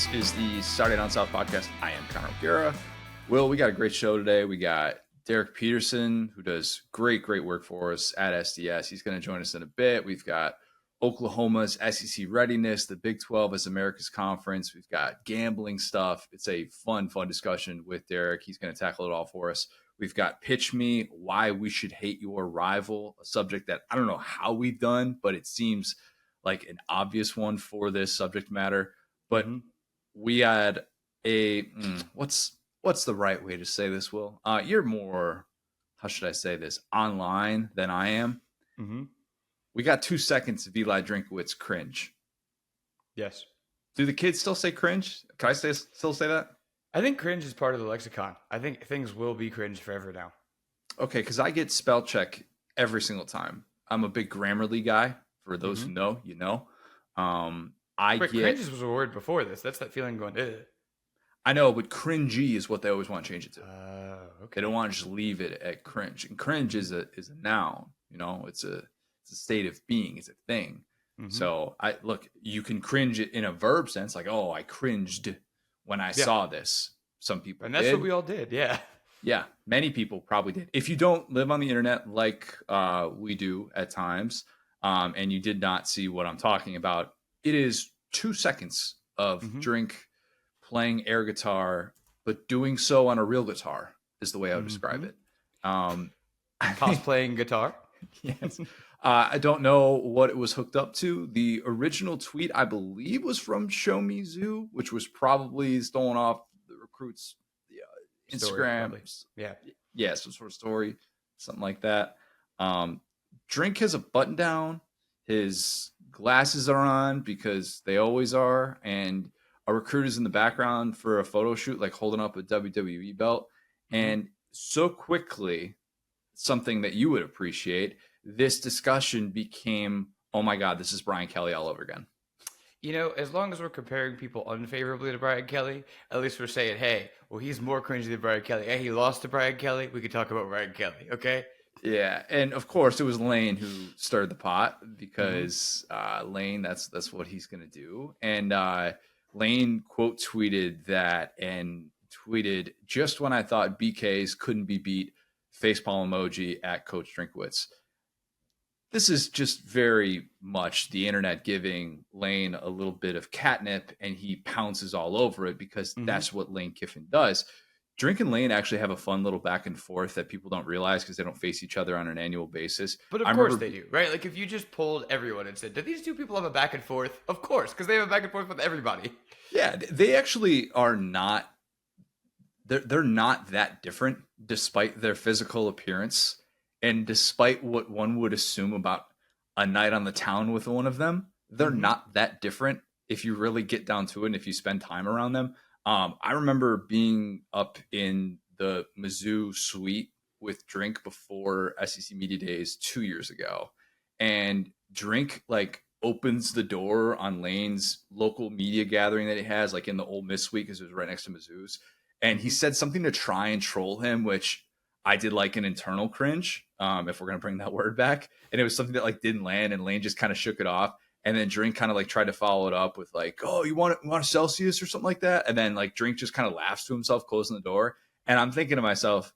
This is the Saturday Down South podcast. I am Connor O'Gara. Will, we got a great show today. We got Derek Peterson, who does great work for us at SDS. He's going to join us in a bit. We've got Oklahoma's SEC readiness, the Big 12 as America's conference. We've got gambling stuff. It's a fun discussion with Derek. He's going to tackle it all for us. We've got Pitch Me, Why We Should Hate Your Rival, a subject that I don't know how we've done, but it seems like an obvious one for this subject matter. But we had a what's the right way to say this, Will? You're more, how should I say this, online than I am. We got 2 seconds of Eli Drinkwitz cringe. Yes. Do the kids still say cringe? Can I still say that? I think cringe is part of the lexicon. I think things will be cringe forever now. Okay, because I get spell check every single time. I'm a big Grammarly guy. For those who know, you know. Cringe was a word before this. That's that feeling going, ugh. I know, but cringy is what they always want to change it to. Okay. They don't want to just leave it at cringe. And cringe is a noun. You know, it's a state of being. It's a thing. So you can cringe it in a verb sense, like, oh, I cringed when I saw this. Some people and that's did. What we all did. Yeah. Yeah, many people probably did. If you don't live on the internet like we do at times, and you did not see what I'm talking about, it is 2 seconds of Drink playing air guitar, but doing so on a real guitar is the way I would describe it. Cosplaying guitar. Yes. I don't know what it was hooked up to. The original tweet, I believe, was from Show Mizzou, which was probably stolen off the recruit's Instagram. Story, yeah, some sort of story, something like that. Drink has a button down. His glasses are on because they always are, and a recruiter's in the background for a photo shoot, like holding up a WWE belt. And so quickly, something that you would appreciate, this discussion became, oh my God, this is Brian Kelly all over again. You know, as long as we're comparing people unfavorably to Brian Kelly, at least we're saying, hey, well, he's more cringy than Brian Kelly. Hey, he lost to Brian Kelly. We could talk about Brian Kelly, okay? Yeah, and of course it was Lane who stirred the pot because Lane, that's what he's going to do. And Lane quote tweeted that and tweeted, just when I thought BKs couldn't be beat, facepalm emoji at Coach Drinkwitz. This is just very much the internet giving Lane a little bit of catnip, and he pounces all over it because that's what Lane Kiffin does. Drink and Lane actually have a fun little back and forth that people don't realize because they don't face each other on an annual basis. But of course they do, right? Like if you just polled everyone and said, do these two people have a back and forth? Of course, because they have a back and forth with everybody. Yeah, they actually are not. They're not that different despite their physical appearance and despite what one would assume about a night on the town with one of them. They're not that different if you really get down to it and if you spend time around them. I remember being up in the Mizzou suite with Drink before SEC Media Days 2 years ago. And Drink opens the door on Lane's local media gathering that he has, like in the Ole Miss suite, because it was right next to Mizzou's. And he said something to try and troll him, which I did like an internal cringe, if we're going to bring that word back. And it was something that didn't land, and Lane just kind of shook it off. And then Drink kind of tried to follow it up with oh, you want a Celsius or something like that? And then Drink just kind of laughs to himself, closing the door. And I'm thinking to myself,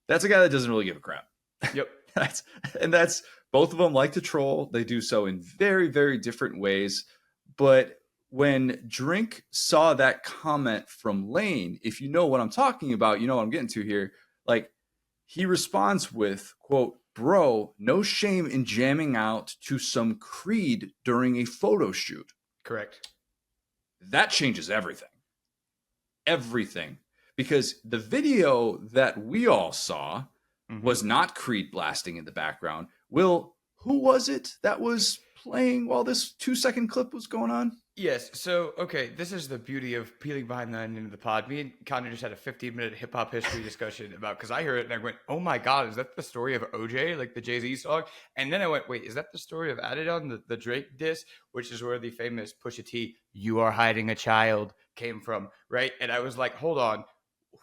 that's a guy that doesn't really give a crap. Yep. that's both of them like to troll. They do so in very, very different ways. But when Drink saw that comment from Lane, if you know what I'm talking about, you know what I'm getting to here. He responds with, quote, bro, no shame in jamming out to some Creed during a photo shoot. Correct. That changes everything. Everything. Because the video that we all saw was not Creed blasting in the background. Will, who was it that was playing while this 2-second clip was going on? Yes. So, okay, this is the beauty of peeling behind the onion of the pod. Me and Connor just had a 15-minute hip-hop history discussion about, because I heard it and I went, oh my God, is that the story of OJ, like the Jay-Z song? And then I went, wait, is that the story of Adidon, the Drake diss, which is where the famous Pusha T, "You Are Hiding a Child" came from, right? And I was like, hold on,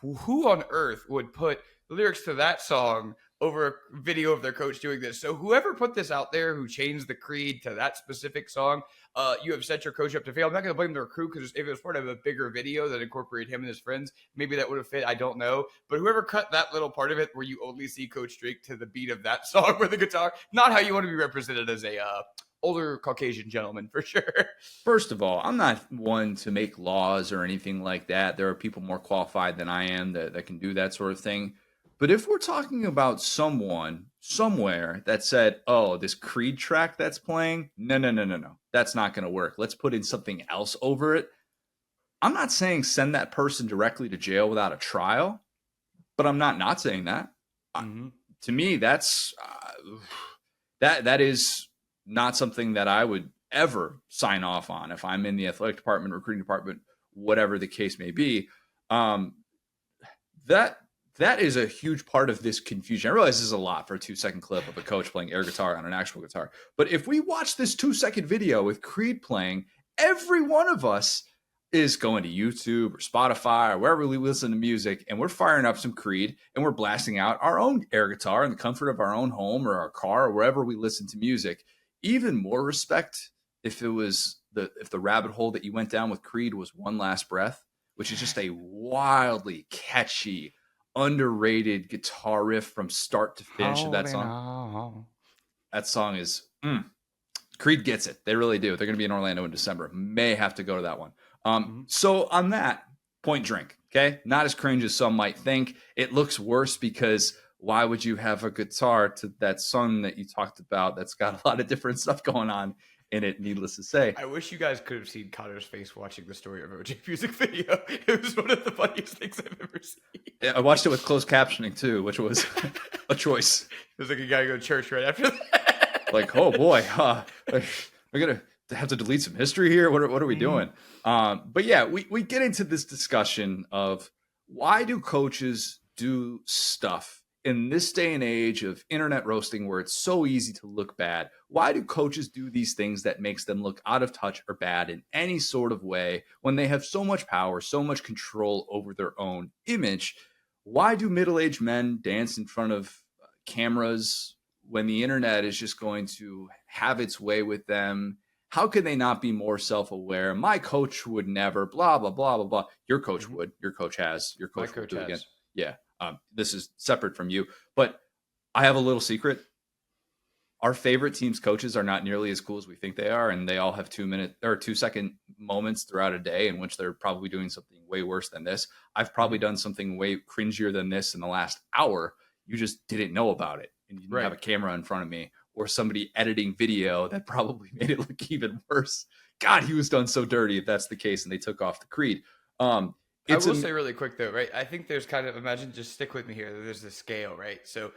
who on earth would put lyrics to that song over a video of their coach doing this. So whoever put this out there, who changed the creed to that specific song, you have set your coach up to fail. I'm not going to blame the recruit, because if it was part of a bigger video that incorporated him and his friends, maybe that would have fit. I don't know. But whoever cut that little part of it where you only see Coach Drake to the beat of that song with the guitar, not how you want to be represented as a older Caucasian gentleman, for sure. First of all, I'm not one to make laws or anything like that. There are people more qualified than I am that can do that sort of thing. But if we're talking about someone somewhere that said, oh, this Creed track that's playing, no, that's not going to work. Let's put in something else over it. I'm not saying send that person directly to jail without a trial, but I'm not saying that. To me, that's that is not something that I would ever sign off on if I'm in the athletic department, recruiting department, whatever the case may be. That is a huge part of this confusion. I realize this is a lot for a 2-second clip of a coach playing air guitar on an actual guitar. But if we watch this 2-second video with Creed playing, every one of us is going to YouTube or Spotify or wherever we listen to music, and we're firing up some Creed and we're blasting out our own air guitar in the comfort of our own home or our car or wherever we listen to music. Even more respect if it was if the rabbit hole that you went down with Creed was One Last Breath, which is just a wildly catchy, underrated guitar riff from start to finish of that song. That song is Creed gets it. They really do. They're going to be in Orlando in December. May have to go to that one. So on that, Point Drink, okay? Not as cringe as some might think. It looks worse because why would you have a guitar to that song that you talked about that's got a lot of different stuff going on in it, needless to say. I wish you guys could have seen Connor's face watching the Story of OJ music video. It was one of the funniest things I've ever seen. Yeah, I watched it with closed captioning too, which was a choice. It was like you gotta go to church right after that. Like, oh boy, we're gonna have to delete some history here. What are we doing? But yeah, we get into this discussion of why do coaches do stuff in this day and age of internet roasting where it's so easy to look bad? Why do coaches do these things that makes them look out of touch or bad in any sort of way when they have so much power, so much control over their own image? Why do middle-aged men dance in front of cameras when the internet is just going to have its way with them? How can they not be more self-aware? My coach would never, blah, blah, blah, blah, blah. Your coach would. Your coach has. Your coach will do it again. Yeah. This is separate from you, but I have a little secret. Our favorite team's coaches are not nearly as cool as we think they are, and they all have 2-second moments throughout a day in which they're probably doing something way worse than this. I've probably done something way cringier than this in the last hour. You just didn't know about it, and you didn't have a camera in front of me or somebody editing video that probably made it look even worse. God, he was done so dirty if that's the case, and they took off the Creed. I will say really quick though, right? I think there's kind of, imagine, just stick with me here. There's this scale, right? So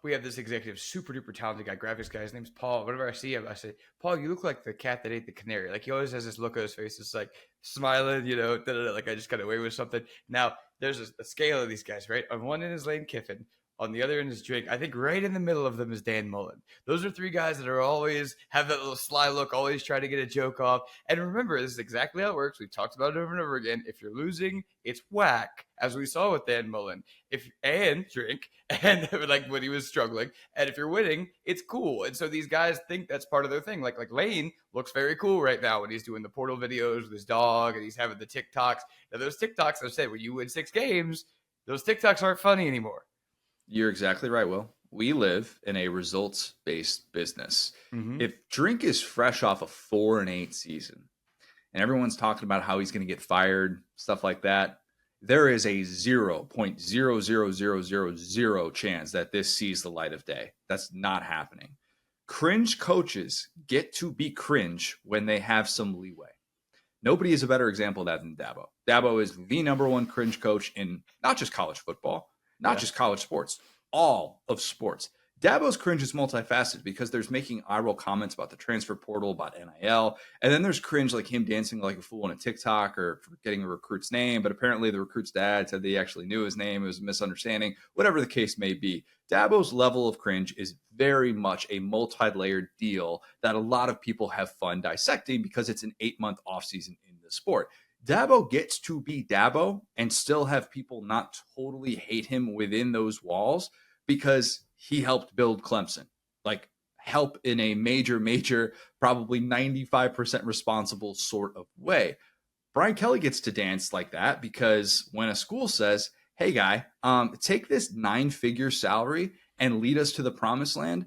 we have this executive, super duper talented guy, graphics guy. His name's Paul. Whenever I see him, I say, Paul, you look like the cat that ate the canary. Like he always has this look on his face. It's like smiling, like I just got away with something. Now there's a scale of these guys, right? On one end is Lane Kiffin. On the other end is Drake. I think right in the middle of them is Dan Mullen. Those are three guys that are always have that little sly look, always try to get a joke off. And remember, this is exactly how it works. We've talked about it over and over again. If you're losing, it's whack, as we saw with Dan Mullen. And Drake, and like when he was struggling. And if you're winning, it's cool. And so these guys think that's part of their thing. Like Lane looks very cool right now when he's doing the portal videos with his dog and he's having the TikToks. Now those TikToks, I said, when you win 6 games, those TikToks aren't funny anymore. You're exactly right, Will. We live in a results-based business. If Drink is fresh off a 4-8 season and everyone's talking about how he's going to get fired, stuff like that, there is a 0.00000 chance that this sees the light of day. That's not happening. Cringe coaches get to be cringe when they have some leeway. Nobody is a better example of that than Dabo. Dabo is the number one cringe coach in not just college football, not just college sports, all of sports. Dabo's cringe is multifaceted because there's making eye roll comments about the transfer portal, about NIL, and then there's cringe like him dancing like a fool on a TikTok or forgetting a recruit's name, but apparently the recruit's dad said they actually knew his name. It was a misunderstanding, whatever the case may be. Dabo's level of cringe is very much a multi-layered deal that a lot of people have fun dissecting because it's an 8-month offseason in the sport. Dabo gets to be Dabo and still have people not totally hate him within those walls because he helped build Clemson. Like, help in a major, probably 95% responsible sort of way. Brian Kelly gets to dance like that because when a school says, hey, guy, take this 9-figure salary and lead us to the promised land,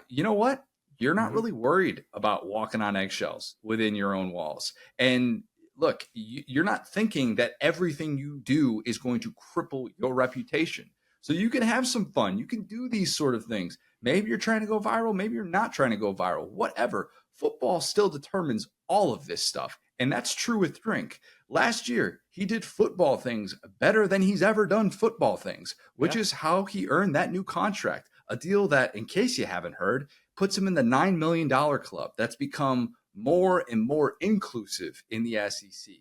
you know what? You're not really worried about walking on eggshells within your own walls. And look, you're not thinking that everything you do is going to cripple your reputation. So you can have some fun. You can do these sort of things. Maybe you're trying to go viral. Maybe you're not trying to go viral. Whatever. Football still determines all of this stuff. And that's true with Drink. Last year, he did football things better than he's ever done football things, which is how he earned that new contract. A deal that, in case you haven't heard, puts him in the $9 million club. That's become more and more inclusive in the SEC.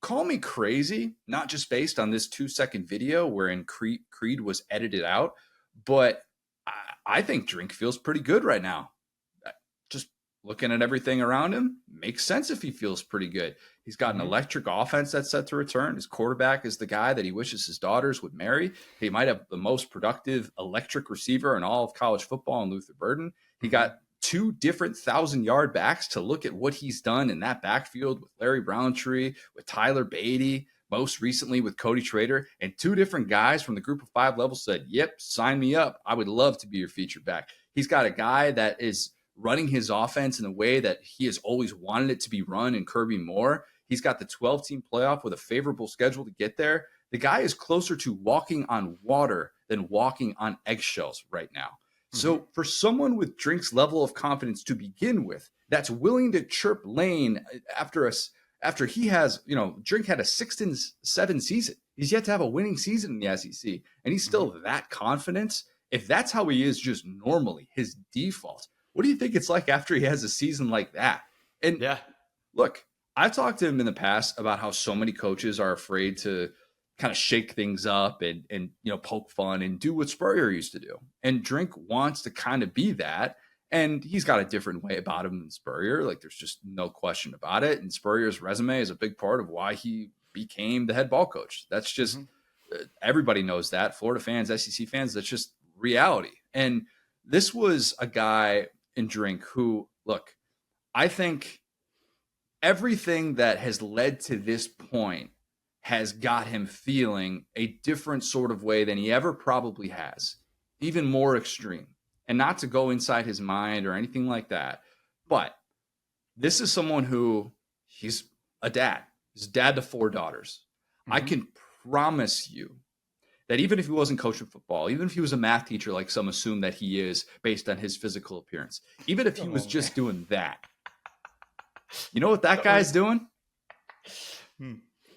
Call me crazy, not just based on this 2-second video wherein Creed was edited out, but I think Drink feels pretty good right now. Just looking at everything around him, makes sense if he feels pretty good. He's got an electric offense that's set to return. His quarterback is the guy that he wishes his daughters would marry. He might have the most productive electric receiver in all of college football in Luther Burden. He got 2 different 1,000-yard backs to look at what he's done in that backfield with Larry Browntree, with Tyler Beatty, most recently with Cody Trader, and 2 different guys from the group of 5 level said, yep, sign me up. I would love to be your featured back. He's got a guy that is running his offense in a way that he has always wanted it to be run in Kirby Moore. He's got the 12-team playoff with a favorable schedule to get there. The guy is closer to walking on water than walking on eggshells right now. So for someone with Drink's level of confidence to begin with, that's willing to chirp Lane after he has, Drink had a 6-7 season. He's yet to have a winning season in the SEC, and he's still that confident. If that's how he is just normally, his default, what do you think it's like after he has a season like that? And look, I've talked to him in the past about how so many coaches are afraid to kind of shake things up and poke fun and do what Spurrier used to do. And Drink wants to kind of be that. And he's got a different way about him than Spurrier. Like, there's just no question about it. And Spurrier's resume is a big part of why he became the head ball coach. That's just, everybody knows that. Florida fans, SEC fans, that's just reality. And this was a guy in Drink who, look, I think everything that has led to this point has got him feeling a different sort of way than he ever probably has, even more extreme. And not to go inside his mind or anything like that, but this is someone who, he's a dad. He's a dad to 4 daughters. I can promise you that even if he wasn't coaching football, even if he was a math teacher like some assume that he is based on his physical appearance, even if he was just doing that, you know what that guy's doing?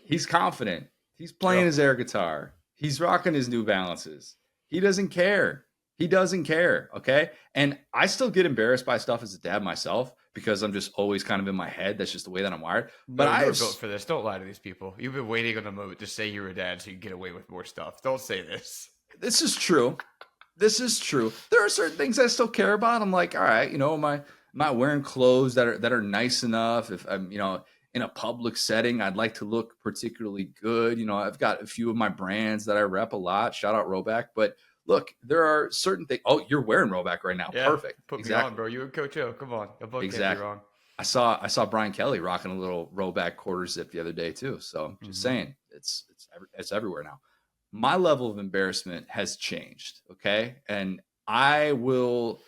He's confident. He's playing his air guitar. He's rocking his New Balances. He doesn't care. He doesn't care, okay? And I still get embarrassed by stuff as a dad myself because I'm just always kind of in my head. That's just the way that I'm wired. But I built for this. Don't lie to these people. You've been waiting on the moment to say you're a dad so you can get away with more stuff. Don't say this. This is true. This is true. There are certain things I still care about. I'm like, all right, am I wearing clothes that are nice enough? If I'm, in a public setting, I'd like to look particularly good. I've got a few of my brands that I rep a lot. Shout out Roback. But look, there are certain things. Oh, you're wearing Roback right now. Yeah, perfect. Put me on, bro. You and Coach O. Come on. Can't be wrong. I saw Brian Kelly rocking a little Roback quarter zip the other day too. So just saying, it's everywhere now. My level of embarrassment has changed. Okay. And I will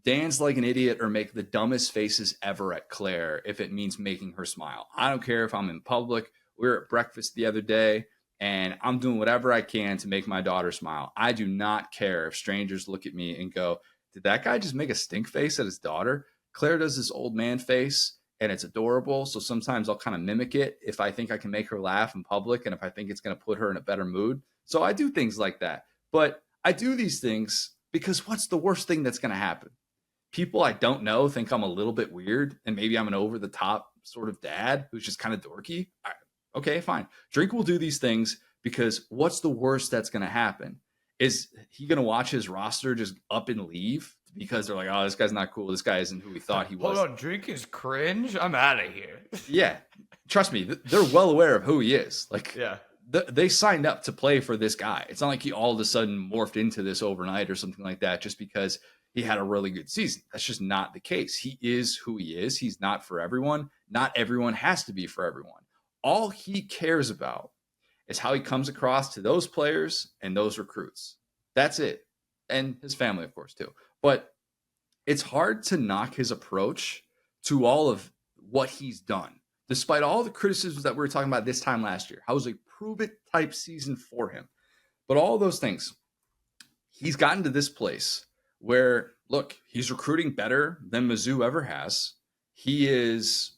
dance like an idiot or make the dumbest faces ever at Claire if it means making her smile. I don't care if I'm in public. We were at breakfast the other day and I'm doing whatever I can to make my daughter smile. I do not care if strangers look at me and go, did that guy just make a stink face at his daughter? Claire does this old man face and it's adorable. So sometimes I'll kind of mimic it if I think I can make her laugh in public and if I think it's going to put her in a better mood. So I do things like that. But I do these things because what's the worst thing that's going to happen? People I don't know think I'm a little bit weird and maybe I'm an over the top sort of dad who's just kind of dorky. Okay, fine. Drink will do these things because what's the worst that's going to happen? Is he going to watch his roster just up and leave because they're like, oh, this guy's not cool. This guy isn't who we thought he was. Hold on, Drink is cringe? I'm out of here. Yeah. Trust me, they're well aware of who he is. Like, they signed up to play for this guy. It's not like he all of a sudden morphed into this overnight or something like that just because he had a really good season. That's just not the case. He is who he is. He's not for everyone. Not everyone has to be for everyone. All he cares about is how he comes across to those players and those recruits. That's it. And his family, of course, too. But it's hard to knock his approach to all of what he's done, despite all the criticisms that we were talking about this time last year. How was a prove it type season for him? But all those things, he's gotten to this place where, look, he's recruiting better than Mizzou ever has. He is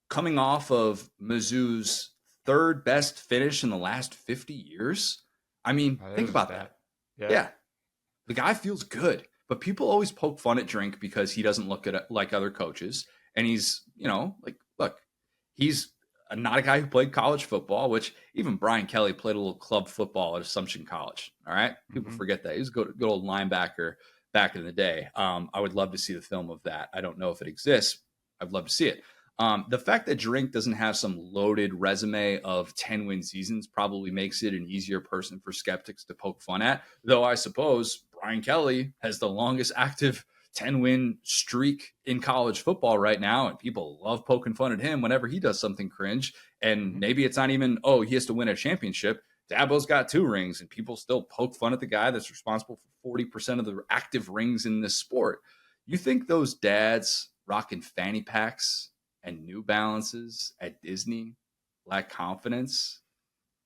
coming off of Mizzou's third best finish in the last 50 years. I mean, think about that. Yeah. The guy feels good, but people always poke fun at Drink because he doesn't look at like other coaches. And he's, like, look, he's not a guy who played college football, which even Brian Kelly played a little club football at Assumption College. All right. People forget that. He was a good old linebacker back in the day. I would love to see the film of that. I don't know if it exists. I'd love to see it. The fact that Drink doesn't have some loaded resume of 10-win seasons probably makes it an easier person for skeptics to poke fun at. Though I suppose Brian Kelly has the longest active 10-win streak in college football right now, and people love poking fun at him whenever he does something cringe. And maybe it's not even, he has to win a championship. Dabo's got 2 rings, and people still poke fun at the guy that's responsible for 40% of the active rings in this sport. You think those dads rocking fanny packs and New Balances at Disney lack confidence?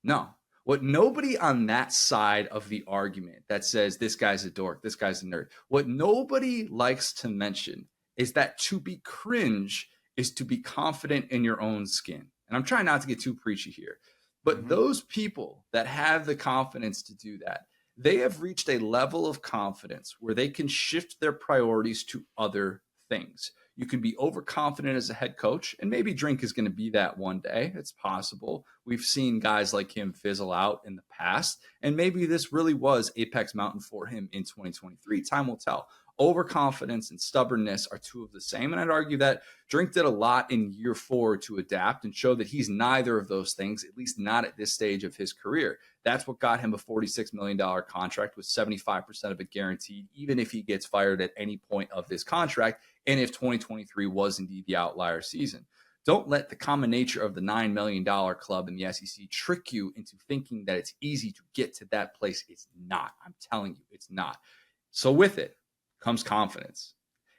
No. What nobody on that side of the argument that says this guy's a dork, this guy's a nerd, what nobody likes to mention is that to be cringe is to be confident in your own skin. And I'm trying not to get too preachy here, but those people that have the confidence to do that, they have reached a level of confidence where they can shift their priorities to other things. You can be overconfident as a head coach, and maybe Drink is going to be that one day. It's possible. We've seen guys like him fizzle out in the past, and maybe this really was Apex Mountain for him in 2023. Time will tell. Overconfidence and stubbornness are 2 of the same, and I'd argue that Drink did a lot in year 4 to adapt and show that he's neither of those things, at least not at this stage of his career. That's what got him a $46 million contract with 75% of it guaranteed, even if he gets fired at any point of this contract, and if 2023 was indeed the outlier season. Don't let the common nature of the $9 million club in the SEC trick you into thinking that it's easy to get to that place. It's not. I'm telling you, it's not. So with it comes confidence.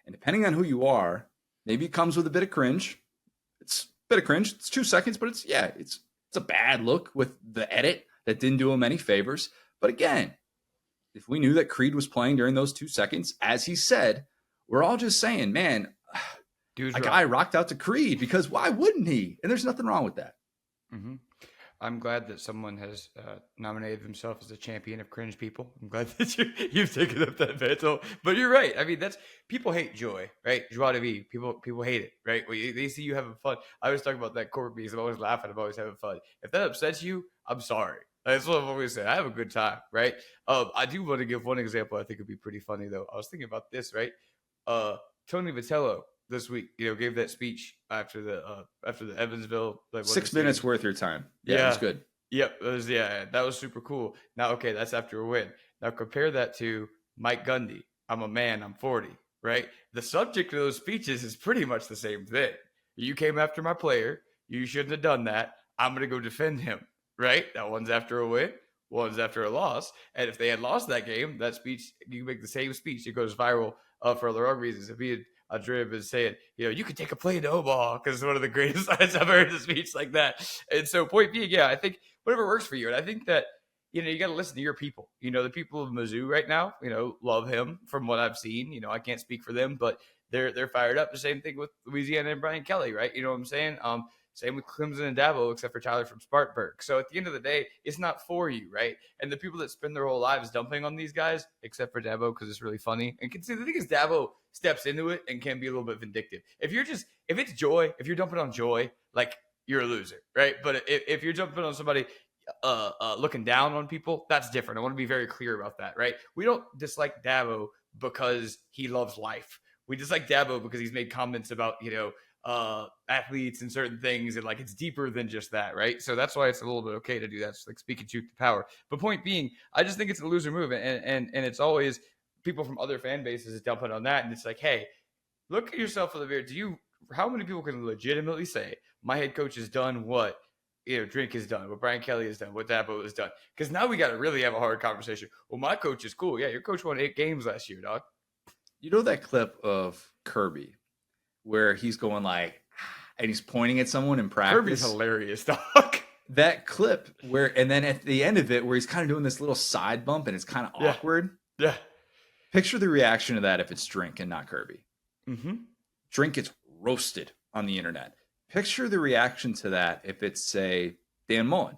And depending on who you are, maybe it comes with a bit of cringe. It's a bit of cringe. It's 2 seconds, but it's a bad look with the edit that didn't do him any favors. But again, if we knew that Creed was playing during those 2 seconds, as he said, we're all just saying, man, a guy rocked out to Creed because why wouldn't he? And there's nothing wrong with that. I'm glad that someone has nominated himself as a champion of cringe people. I'm glad that you've taken up that mantle. But you're right. I mean, people hate joy, right? Joie de vivre. People hate it, right? They see you having fun. I was talking about that corporate because I'm always laughing. I'm always having fun. If that upsets you, I'm sorry. That's what I've always said. I have a good time, right? I do want to give one example. I think it'd be pretty funny though. I was thinking about this, right? Tony Vitello this week, gave that speech after the Evansville 6 minutes worth of your time. Yeah, it was good. Yep, that was super cool. Now, okay, that's after a win. Now compare that to Mike Gundy. I'm a man. I'm 40. Right. The subject of those speeches is pretty much the same thing. You came after my player. You shouldn't have done that. I'm gonna go defend him. Right. That one's after a win. One's after a loss. And if they had lost that game, that speech, you make the same speech. It goes viral for the wrong reasons. If he had Andrea been saying, you could take a play to Omaha because it's one of the greatest lines I've heard in a speech like that. And so point being, I think whatever works for you. And I think that, you got to listen to your people. The people of Mizzou right now, love him from what I've seen. I can't speak for them, but they're fired up. The same thing with Louisiana and Brian Kelly, right? You know what I'm saying? Same with Clemson and Dabo, except for Tyler from Spartanburg. So at the end of the day, it's not for you, right? And the people that spend their whole lives dumping on these guys, except for Dabo, because it's really funny. And the thing is, Dabo steps into it and can be a little bit vindictive. If it's joy, if you're dumping on joy, like, you're a loser, right? But if you're jumping on somebody looking down on people, that's different. I want to be very clear about that, right? We don't dislike Dabo because he loves life. We dislike Dabo because he's made comments about, athletes and certain things, and like it's deeper than just that, right? So that's why it's a little bit okay to do that. It's like speaking truth to power. But point being, I just think it's a loser move, and it's always people from other fan bases dumping on that, and it's like, hey, look at yourself in the mirror. How many people can legitimately say my head coach has done what Drink has done, what Brian Kelly has done, what Dabo has done? Because now we got to really have a hard conversation. Well, my coach is cool. Yeah, your coach won 8 games last year, dog. You know that clip of Kirby where he's going like, and he's pointing at someone in practice? Kirby's hilarious, dog. That clip where, and then at the end of it, where he's kind of doing this little side bump and it's kind of awkward. Yeah. Picture the reaction to that if it's Drink and not Kirby. Mm-hmm. Drink gets roasted on the internet. Picture the reaction to that if it's, say, Dan Mullen.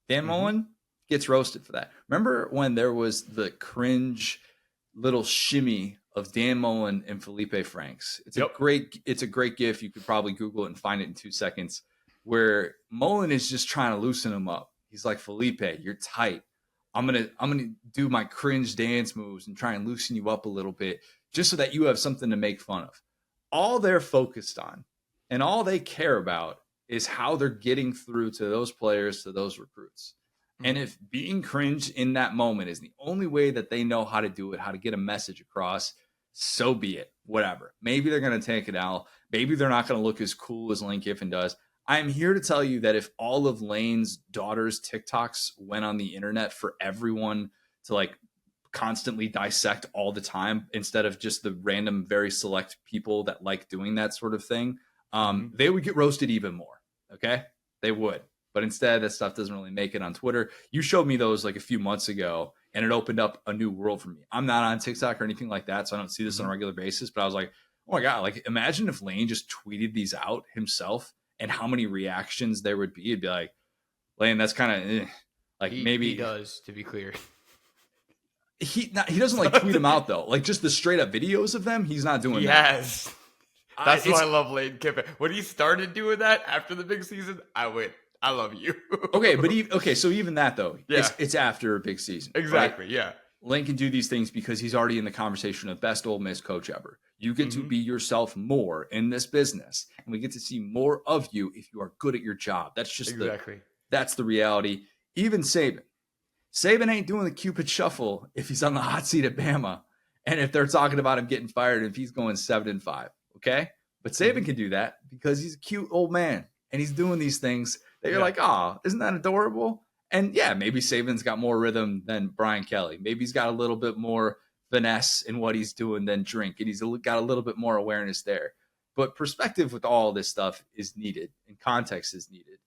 Dan Mullen gets roasted for that. Remember when there was the cringe little shimmy of Dan Mullen and Felipe Franks? It's a great gif. You could probably Google it and find it in 2 seconds, where Mullen is just trying to loosen him up. He's like, Felipe, you're tight. I'm gonna do my cringe dance moves and try and loosen you up a little bit, just so that you have something to make fun of. All they're focused on and all they care about is how they're getting through to those players, to those recruits. And if being cringe in that moment is the only way that they know how to do it, how to get a message across, so be it. Whatever. Maybe they're going to take it out. Maybe they're not going to look as cool as Lane Kiffin does. I'm here to tell you that if all of Lane's daughter's TikToks went on the internet for everyone to like constantly dissect all the time, instead of just the random, very select people that like doing that sort of thing, they would get roasted even more. Okay? They would. But instead, that stuff doesn't really make it on Twitter. You showed me those like a few months ago, and it opened up a new world for me. I'm not on TikTok or anything like that, so I don't see this on a regular basis. But I was like, oh my God, like imagine if Lane just tweeted these out himself and how many reactions there would be. It'd be like, Lane, that's kind of like maybe he does, to be clear. He doesn't like tweet them out though. Like just the straight up videos of them, he's not doing that. Yes. That's why I love Lane Kiffin. When he started doing that after the big season, I went, I love you. Okay, but so even that though, it's after a big season. Exactly, right? Yeah. Lane can do these things because he's already in the conversation of best Ole Miss coach ever. You get to be yourself more in this business, and we get to see more of you if you are good at your job. That's just that's the reality. Even Saban ain't doing the Cupid shuffle if he's on the hot seat at Bama, and if they're talking about him getting fired, if he's going 7-5. Okay, but Saban can do that because he's a cute old man and he's doing these things that you're like, oh, isn't that adorable? And yeah, maybe Saban's got more rhythm than Brian Kelly. Maybe he's got a little bit more finesse in what he's doing than Drink, and he's got a little bit more awareness there. But perspective with all this stuff is needed, and context is needed.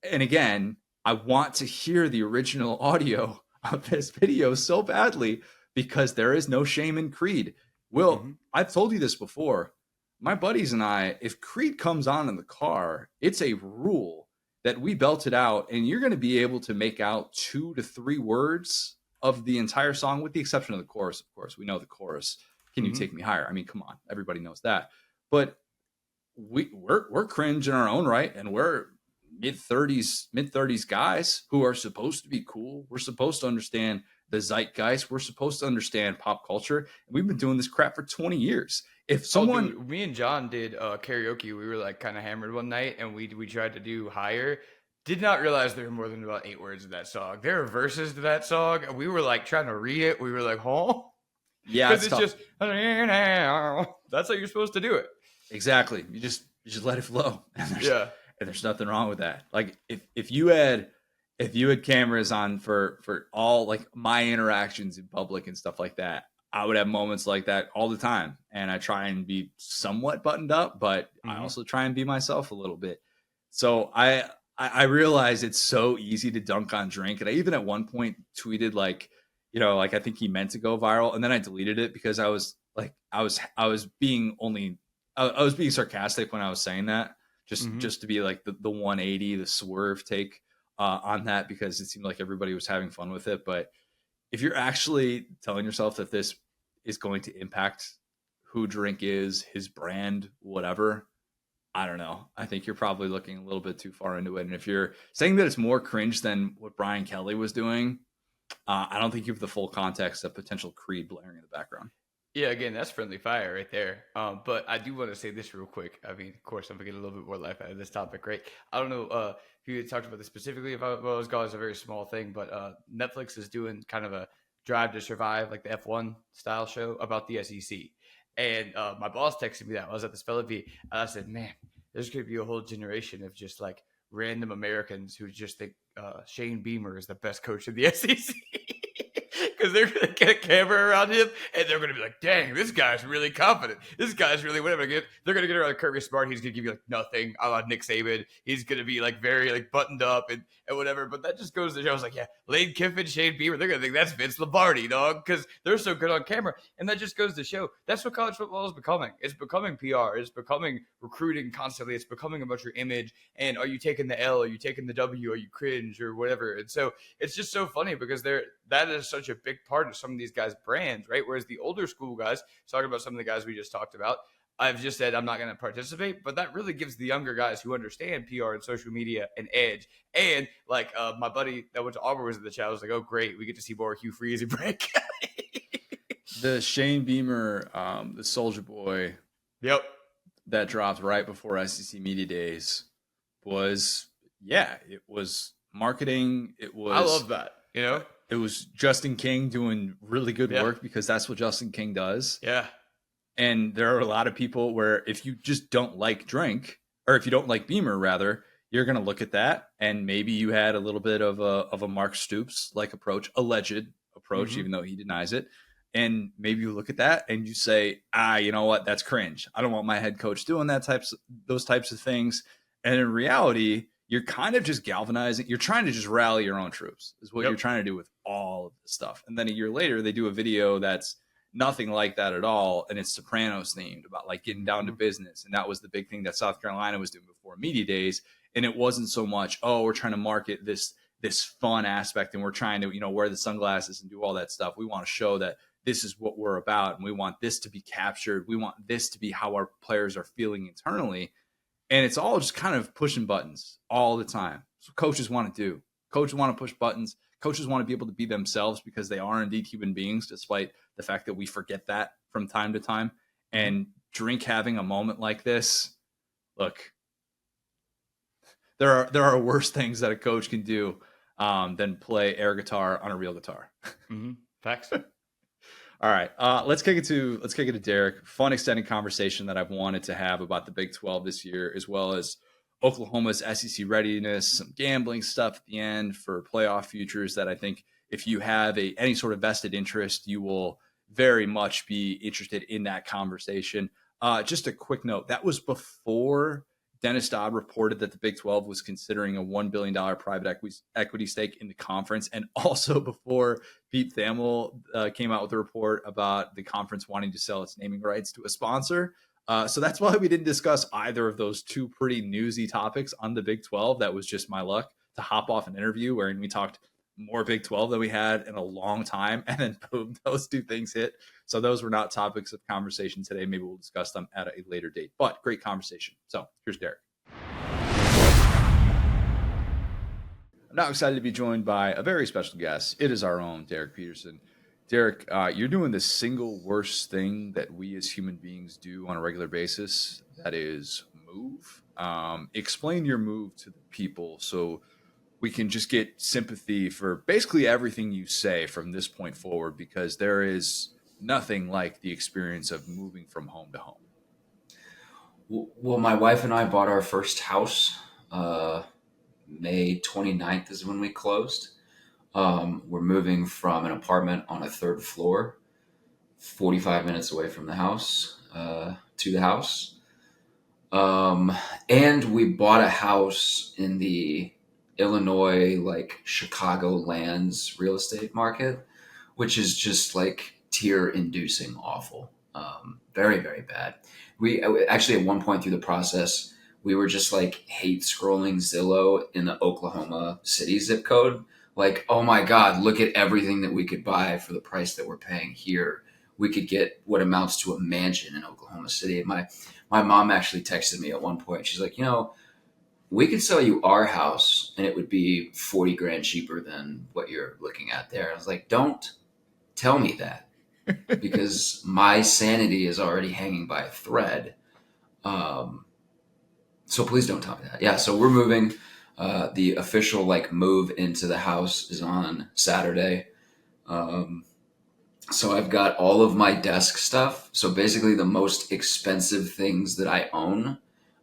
And again, I want to hear the original audio of this video so badly because there is no shame in Creed. Will, I've told you this before. My buddies and I, if Creed comes on in the car, it's a rule that we belt it out, and you're going to be able to make out 2 to 3 words of the entire song, with the exception of the chorus. Of course, we know the chorus. Can you take me higher? I mean, come on, everybody knows that. But we're cringe in our own right, and we're mid 30s guys who are supposed to be cool. We're supposed to understand the zeitgeist. We're supposed to understand pop culture. And we've been doing this crap for 20 years. If someone, me and John did karaoke, we were like kind of hammered one night, and we tried to do Higher. Did not realize there were more than about 8 words in that song. There are verses to that song, and we were like trying to read it. We were like, huh? Yeah, because it's just that's how you're supposed to do it. Exactly. You just let it flow. And there's nothing wrong with that. Like if you had cameras on for all like my interactions in public and stuff like that, I would have moments like that all the time. And I try and be somewhat buttoned up, but I also try and be myself a little bit. So I realize it's so easy to dunk on Drink. And I even at one point tweeted like, like I think he meant to go viral. And then I deleted it because I was being sarcastic when I was saying that, just to be like the 180, the swerve take on that, because it seemed like everybody was having fun with it. But if you're actually telling yourself that this is going to impact who Drink is, his brand, whatever, I don't know. I think you're probably looking a little bit too far into it. And if you're saying that it's more cringe than what Brian Kelly was doing, I don't think you have the full context of potential Creed blaring in the background. Yeah, again, that's friendly fire right there. But I do want to say this real quick. I mean, of course, I'm gonna get a little bit more life out of this topic, right? I don't know if you had talked about this specifically. If I was going, it's a very small thing, but Netflix is doing kind of a Drive to Survive, like the F1 style show about the SEC. And my boss texted me that I was at this fella and I said, "Man, there's gonna be a whole generation of just like random Americans who just think Shane Beamer is the best coach of the SEC." Because they're going to get a camera around him and they're going to be like, dang, this guy's really confident. This guy's really whatever. They're going to get around Kirby Smart. He's going to give you like nothing. I like Nick Saban. He's going to be like very like buttoned up and whatever. But that just goes to show. I was like, yeah, Lane Kiffin, Shane Beamer, they're going to think that's Vince Lombardi, dog, because they're so good on camera. And that just goes to show that's what college football is becoming. It's becoming PR. It's becoming recruiting constantly. It's becoming about your image. And are you taking the L? Are you taking the W? Are you cringe or whatever? And so it's just so funny because that is such a big part of some of these guys' brands, right? Whereas the older school guys, talking about some of the guys we just talked about, I've just said I'm not going to participate, but that really gives the younger guys who understand PR and social media an edge. And like my buddy that went to Auburn was in the chat. I was like, oh, great. We get to see more Hugh Freeze break. The Shane Beamer, the Soldier Boy. Yep. That dropped right before SEC Media Days was, it was marketing. It was. I love that. You know? It was Justin King doing really good work because that's what Justin King does. Yeah. And there are a lot of people where if you just don't like Drink, or if you don't like Beamer, rather, you're going to look at that and maybe you had a little bit of a Mark Stoops like approach, alleged approach, even though he denies it. And maybe you look at that and you say, you know what? That's cringe. I don't want my head coach doing those types of things. And in reality, you're kind of just galvanizing. You're trying to just rally your own troops is what you're trying to do with all of this stuff. And then a year later, they do a video that's nothing like that at all. And it's Sopranos themed about like getting down to business. And that was the big thing that South Carolina was doing before Media Days. And it wasn't so much, we're trying to market this fun aspect and we're trying to, wear the sunglasses and do all that stuff. We want to show that this is what we're about. And we want this to be captured. We want this to be how our players are feeling internally. And it's all just kind of pushing buttons all the time. That's what coaches want to do. Coaches want to push buttons. Coaches want to be able to be themselves because they are indeed human beings, despite the fact that we forget that from time to time. And Drink having a moment like this, look, there are worse things that a coach can do than play air guitar on a real guitar. Facts. All right, let's kick it to Derek. Fun extended conversation that I've wanted to have about the Big 12 this year, as well as Oklahoma's SEC readiness, some gambling stuff at the end for playoff futures that I think if you have any sort of vested interest, you will very much be interested in that conversation. Just a quick note, that was before Dennis Dodd reported that the Big 12 was considering a $1 billion private equity stake in the conference, and also before Pete Thamel came out with a report about the conference wanting to sell its naming rights to a sponsor. So that's why we didn't discuss either of those two pretty newsy topics on the Big 12. That was just my luck to hop off an interview wherein we talked more Big 12 than we had in a long time, and then boom, those two things hit. So those were not topics of conversation today. Maybe we'll discuss them at a later date, but great conversation. So here's Derek. I'm now excited to be joined by a very special guest. It is our own Derek Peterson. Derek, you're doing the single worst thing that we as human beings do on a regular basis. That is move. Explain your move to the people so we can just get sympathy for basically everything you say from this point forward, because there is nothing like the experience of moving from home to home. Well, my wife and I bought our first house. May 29th is when we closed. We're moving from an apartment on a third floor, 45 minutes away from the house, to the house. And we bought a house in the Illinois, like Chicagoland's real estate market, which is just like tear-inducing awful. Very, very bad. We actually at one point through the process, we were just like hate scrolling Zillow in the Oklahoma City zip code. Like, oh my God, look at everything that we could buy for the price that we're paying here. We could get what amounts to a mansion in Oklahoma City. My mom actually texted me at one point. She's like, we could sell you our house and it would be 40 grand cheaper than what you're looking at there. I was like, don't tell me that. because my sanity is already hanging by a thread. So please don't tell me that. Yeah, so we're moving. The official like move into the house is on Saturday. So I've got all of my desk stuff. So basically, the most expensive things that I own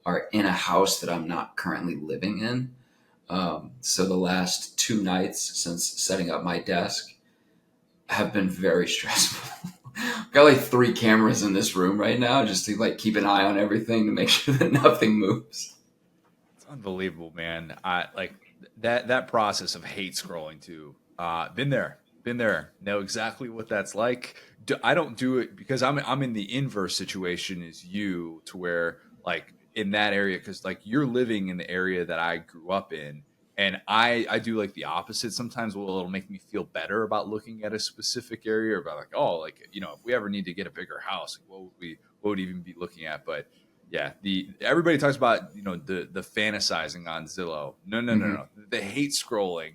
are in a house that I'm not currently living in. So the last 2 nights since setting up my desk have been very stressful. Got like 3 cameras in this room right now just to like keep an eye on everything to make sure that nothing moves. It's unbelievable, man. I like that process of hate scrolling too. Been there, know exactly what that's like. I don't do it because I'm in the inverse situation as you, to where like in that area, because like you're living in the area that I grew up in, and I do like the opposite sometimes. Well, it'll make me feel better about looking at a specific area, or about like, oh, like, you know, if we ever need to get a bigger house, like what would we even be looking at? But yeah, the everybody talks about, you know, the fantasizing on Zillow. Mm-hmm. No. The hate scrolling.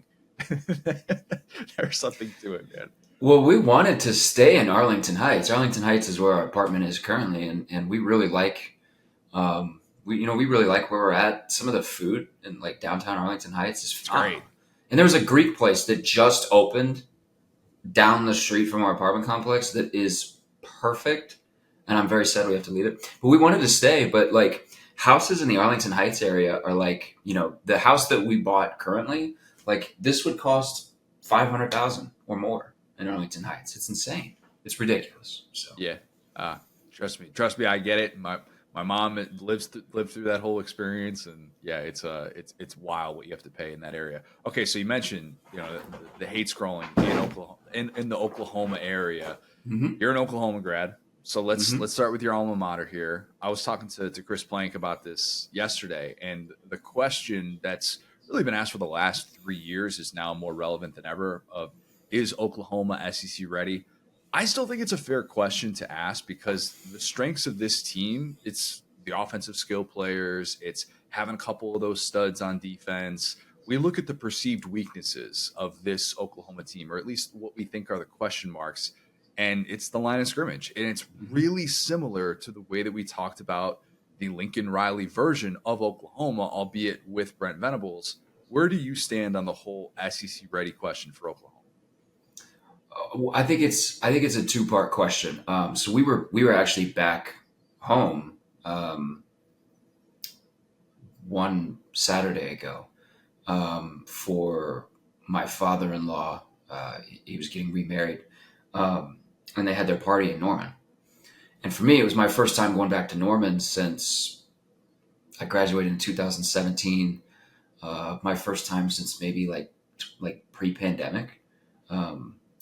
There's something to it, man. Well, we wanted to stay in Arlington Heights. Arlington Heights is where our apartment is currently, and we really like, we really like where we're at. Some of the food in like downtown Arlington Heights is It's great. phenomenal. And there was a Greek place that just opened down the street from our apartment complex that is perfect. And I'm very sad we have to leave it. But we wanted to stay. But like houses in the Arlington Heights area are like, you know, the house that we bought currently, like this would cost 500,000 or more in Arlington Heights. It's insane. It's ridiculous. So Yeah. Trust me, I get it. My mom lived through that whole experience, and yeah, it's wild what you have to pay in that area. Okay, so you mentioned, you know, the hate scrolling in Oklahoma, in the Oklahoma area. hmm You're an Oklahoma grad, so let's hmm start with your alma mater here. I was talking to Chris Plank about this yesterday, and the question that's really been asked for the last 3 years is now more relevant than ever. Of, is Oklahoma SEC ready? I still think it's a fair question to ask, because the strengths of this team, it's the offensive skill players, it's having a couple of those studs on defense. We look at the perceived weaknesses of this Oklahoma team, or at least what we think are the question marks, and it's the line of scrimmage. And it's hmm really similar to the way that we talked about the Lincoln Riley version of Oklahoma, albeit with Brent Venables. Where do you stand on the whole SEC ready question for Oklahoma? I think it's a 2-part question. So we were actually back home one Saturday ago for my father-in-law. He was getting remarried, and they had their party in Norman. And for me, it was my first time going back to Norman since I graduated in 2017. My first time since maybe like pre-pandemic.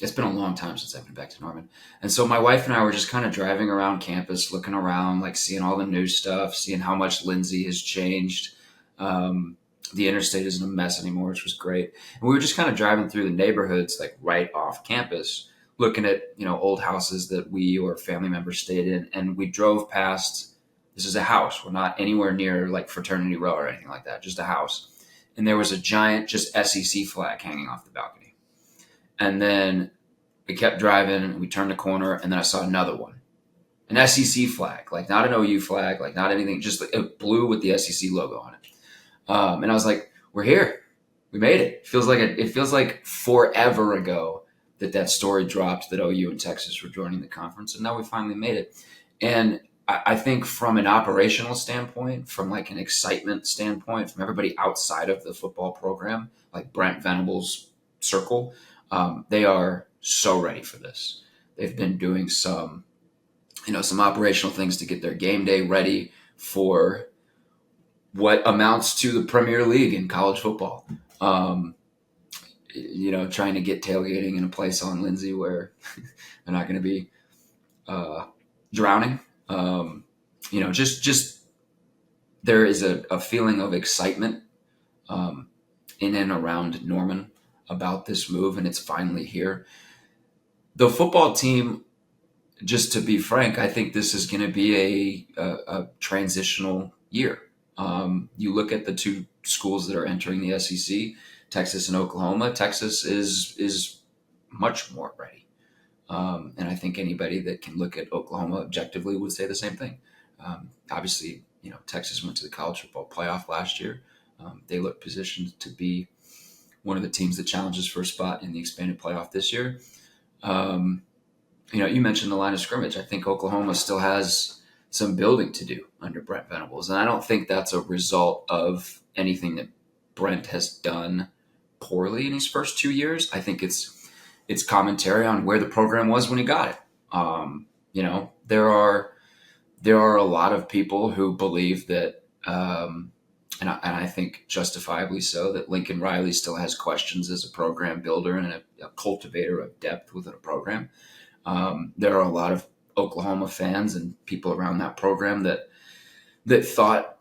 It's been a long time since I've been back to Norman. And so my wife and I were just kind of driving around campus, looking around, like seeing all the new stuff, seeing how much Lindsay has changed. Um, the interstate isn't a mess anymore, which was great. And we were just kind of driving through the neighborhoods, like right off campus, looking at, you know, old houses that we or family members stayed in. And we drove past, this is a house. We're not anywhere near like Fraternity Row or anything like that, just a house. And there was a giant just SEC flag hanging off the balcony. And then we kept driving and we turned the corner, and then I saw another one, an SEC flag, like not an OU flag, like not anything, just like blue with the SEC logo on it. And I was like, we're here. We made it. It feels like forever ago that story dropped that OU and Texas were joining the conference. And now we finally made it. And I think from an operational standpoint, from like an excitement standpoint, from everybody outside of the football program, like Brent Venables' circle, they are so ready for this. They've been doing some operational things to get their game day ready for what amounts to the Premier League in college football. Trying to get tailgating in a place on Lindsay where they're not going to be drowning. Just there is a feeling of excitement in and around Norman about this move, and it's finally here. The football team, just to be frank, I think this is going to be a transitional year. You look at the 2 schools that are entering the SEC, Texas and Oklahoma. Texas is much more ready. And I think anybody that can look at Oklahoma objectively would say the same thing. Obviously, Texas went to the college football playoff last year. They look positioned to be one of the teams that challenges for a spot in the expanded playoff this year. You mentioned the line of scrimmage. I think Oklahoma still has some building to do under Brent Venables. And I don't think that's a result of anything that Brent has done poorly in his first 2 years. I think it's commentary on where the program was when he got it. There are a lot of people who believe that, and I think justifiably so, that Lincoln Riley still has questions as a program builder and a cultivator of depth within a program. There are a lot of Oklahoma fans and people around that program that thought,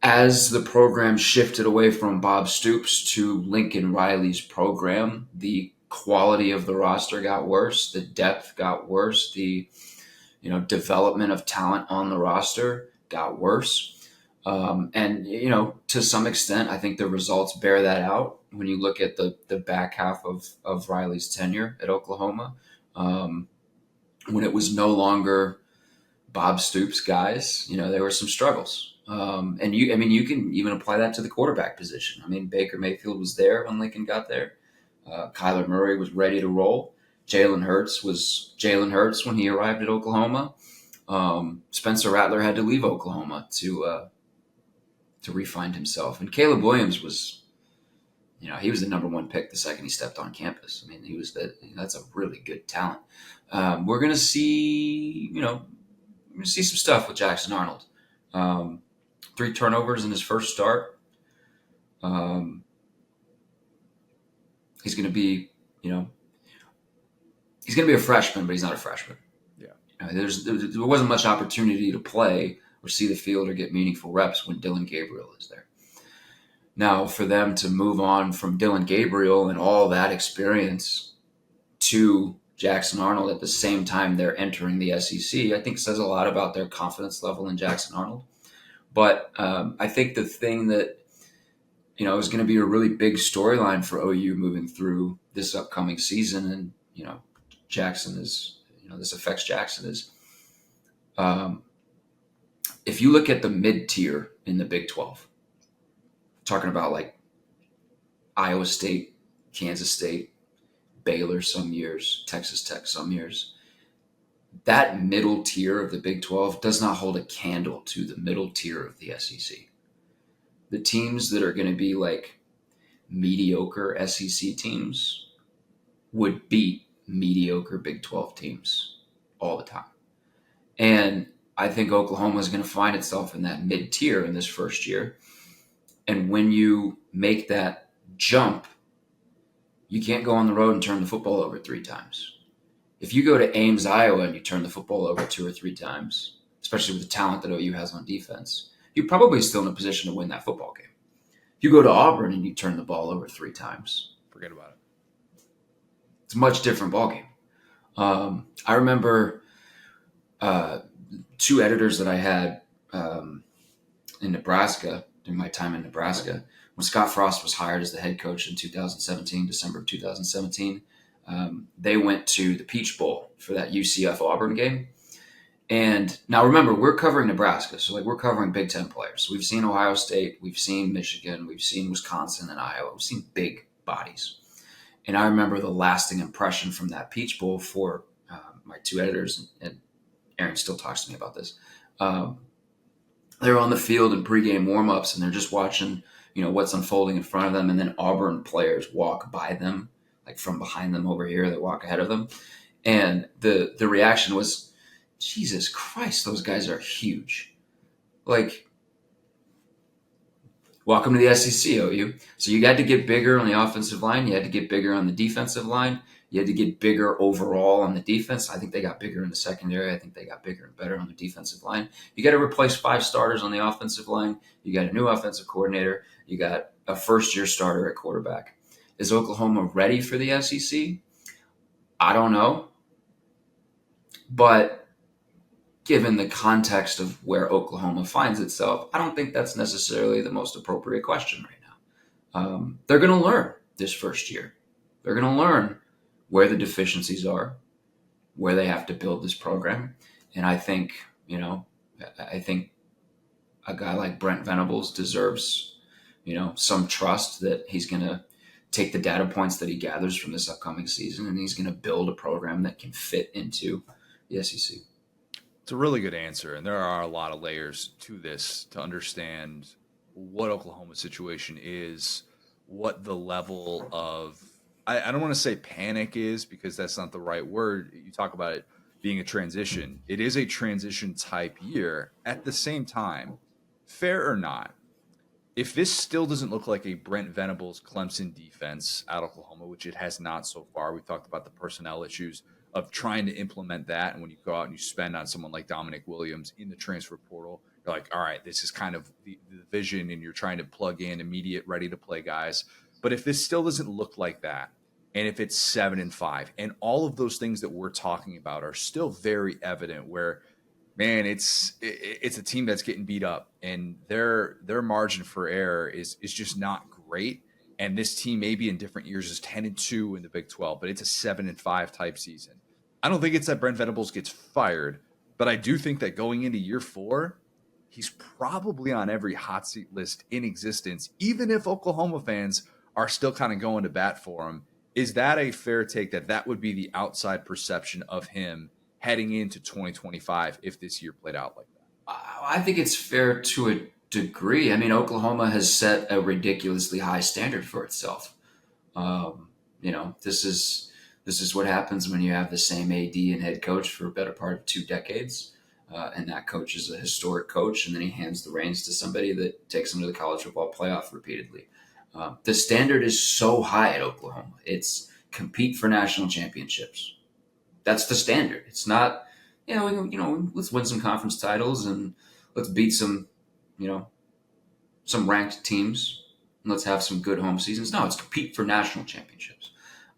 as the program shifted away from Bob Stoops to Lincoln Riley's program, the quality of the roster got worse, the depth got worse, the development of talent on the roster got worse. And to some extent, I think the results bear that out when you look at the back half of Riley's tenure at Oklahoma. When it was no longer Bob Stoops guys, there were some struggles. And you can even apply that to the quarterback position. Baker Mayfield was there when Lincoln got there. Kyler Murray was ready to roll. Jalen Hurts was Jalen Hurts when he arrived at Oklahoma. Spencer Rattler had to leave Oklahoma to re-find himself. And Caleb Williams was, he was the number one pick the second he stepped on campus. He was that's a really good talent. We're gonna see, some stuff with Jackson Arnold. 3 turnovers in his first start. He's going to be, he's going to be a freshman, but he's not a freshman. Yeah. There wasn't much opportunity to play or see the field or get meaningful reps when Dylan Gabriel is there. Now, for them to move on from Dylan Gabriel and all that experience to Jackson Arnold at the same time they're entering the SEC, I think says a lot about their confidence level in Jackson Arnold. But I think the thing that, is going to be a really big storyline for OU moving through this upcoming season, and, Jackson is, this affects Jackson, is if you look at the mid-tier in the Big 12, talking about like Iowa State, Kansas State, Baylor some years, Texas Tech some years, that middle tier of the Big 12 does not hold a candle to the middle tier of the SEC. The teams that are going to be like mediocre SEC teams would beat mediocre Big 12 teams all the time. And I think Oklahoma is going to find itself in that mid-tier in this first year. And when you make that jump, you can't go on the road and turn the football over 3 times. If you go to Ames, Iowa, and you turn the football over 2 or 3 times, especially with the talent that OU has on defense, you're probably still in a position to win that football game. If you go to Auburn and you turn the ball over 3 times, forget about it. It's a much different ball game. I remember 2 editors that I had in Nebraska during my time in Nebraska. When Scott Frost was hired as the head coach in 2017, December of 2017, they went to the Peach Bowl for that UCF Auburn game. And now remember, we're covering Nebraska, so we're covering Big Ten players. We've seen Ohio State, we've seen Michigan, we've seen Wisconsin and Iowa. We've seen big bodies. And I remember the lasting impression from that Peach Bowl for my 2 editors, and Aaron still talks to me about this. They're on the field in pregame warmups, and they're just watching, what's unfolding in front of them, and then Auburn players walk by them, like from behind them over here, they walk ahead of them. And the reaction was, Jesus Christ, those guys are huge. Welcome to the SEC, OU. So you had to get bigger on the offensive line. You had to get bigger on the defensive line. You had to get bigger overall on the defense. I think they got bigger in the secondary. I think they got bigger and better on the defensive line. You got to replace 5 starters on the offensive line. You got a new offensive coordinator. You got a first-year starter at quarterback. Is Oklahoma ready for the SEC? I don't know. But given the context of where Oklahoma finds itself, I don't think that's necessarily the most appropriate question right now. They're going to learn this first year. They're going to learn where the deficiencies are. where they have to build this program. And I think, I think a guy like Brent Venables deserves, some trust that he's going to take the data points that he gathers from this upcoming season, and he's going to build a program that can fit into the SEC. It's a really good answer, and there are a lot of layers to this to understand what Oklahoma's situation is, what the level of I don't want to say panic is, because that's not the right word. You talk about it being a transition. It is a transition type year. At the same time, fair or not, if this still doesn't look like a Brent Venables Clemson defense at Oklahoma, which it has not so far, we've talked about the personnel issues of trying to implement that. And when you go out and you spend on someone like Dominic Williams in the transfer portal, you're like, all right, this is kind of the vision, and you're trying to plug in immediate, ready to play guys. But if this still doesn't look like that, and if it's 7-5, and all of those things that we're talking about are still very evident, where man, it's a team that's getting beat up, and their margin for error is just not great. And this team maybe in different years is 10-2 in the Big 12, but it's a 7-5 type season. I don't think it's that Brent Venables gets fired, but I do think that going into year 4, he's probably on every hot seat list in existence, even if Oklahoma fans are still kind of going to bat for him. Is that a fair take, that would be the outside perception of him heading into 2025 if this year played out like that? I think it's fair to a degree. I mean, Oklahoma has set a ridiculously high standard for itself. This is what happens when you have the same AD and head coach for a better part of 2 decades. And that coach is a historic coach, and then he hands the reins to somebody that takes him to the college football playoff repeatedly. The standard is so high at Oklahoma. It's compete for national championships. That's the standard. It's not, let's win some conference titles and let's beat some ranked teams, and let's have some good home seasons. No, it's compete for national championships.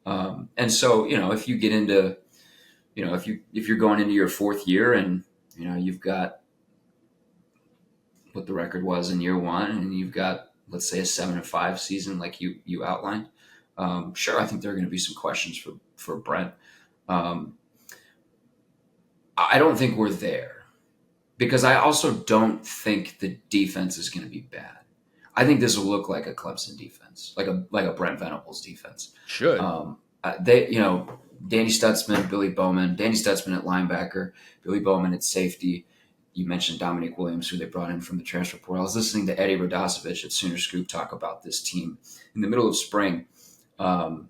And so, if you get into, if you're going into your 4th year and, you've got what the record was in year 1, and you've got, let's say, a 7-5 season like you outlined, sure, I think there are going to be some questions for Brent. I don't think we're there, because I also don't think the defense is going to be bad. I think this will look like a Clemson defense, like a Brent Venables defense. Should. Danny Stutzman, Billy Bowman, Danny Stutzman at linebacker, Billy Bowman at safety. You mentioned Dominic Williams, who they brought in from the transfer portal. I was listening to Eddie Radosevich at Sooner Scoop talk about this team in the middle of spring on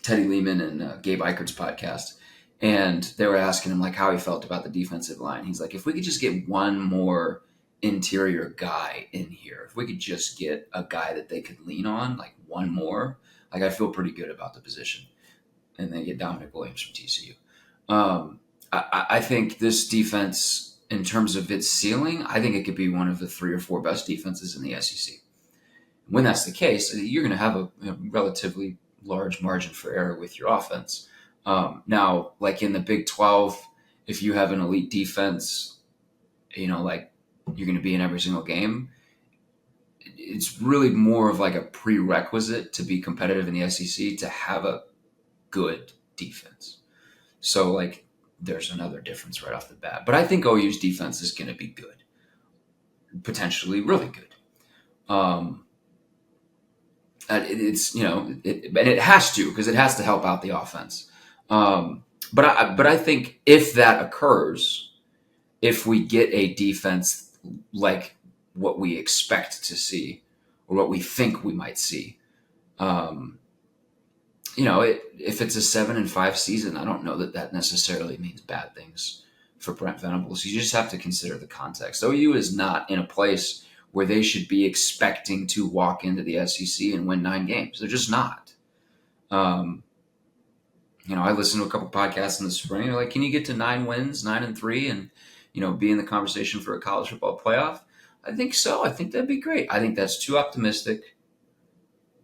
Teddy Lehman and Gabe Eichert's podcast. And they were asking him how he felt about the defensive line. He's like, if we could just get one more interior guy in here, if we could just get a guy that they could lean on, one more, I feel pretty good about the position. And they get Dominic Williams from TCU. I think this defense, in terms of its ceiling, I think it could be one of the 3 or 4 best defenses in the SEC. When that's the case, you're going to have a relatively large margin for error with your offense. Now, in the Big 12, if you have an elite defense, you're going to be in every single game. It's really more of a prerequisite to be competitive in the SEC to have a good defense. So there's another difference right off the bat. But I think OU's defense is going to be good, potentially really good. It's and it has to, because it has to help out the offense. But I think if that occurs, if we get a defense like what we expect to see, or what we think we might see, if it's a 7-5 season, I don't know that necessarily means bad things for Brent Venables. You just have to consider the context. OU is not in a place where they should be expecting to walk into the SEC and win 9 games. They're just not. I listened to a couple podcasts in the spring. They're like, can you get to 9 wins, 9-3, and be in the conversation for a college football playoff? I think so. I think that'd be great. I think that's too optimistic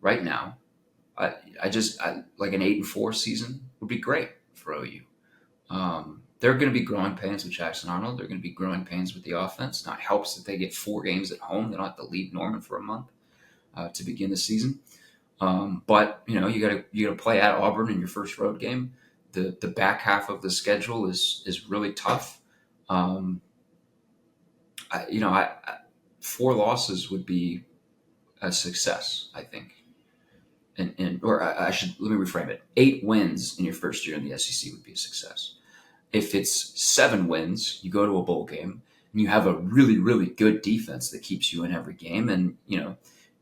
right now. I like an 8-4 season would be great for OU. There are going to be growing pains with Jackson Arnold. There are going to be growing pains with the offense. Now, it helps that they get 4 games at home. They don't have to leave Norman for a month to begin the season. But you got to play at Auburn in your first road game. the back half of the schedule is really tough. I 4 losses would be a success, I think. Or I should, let me reframe it. 8 wins in your first year in the SEC would be a success. If it's 7 wins, you go to a bowl game and you have a really, really good defense that keeps you in every game. And,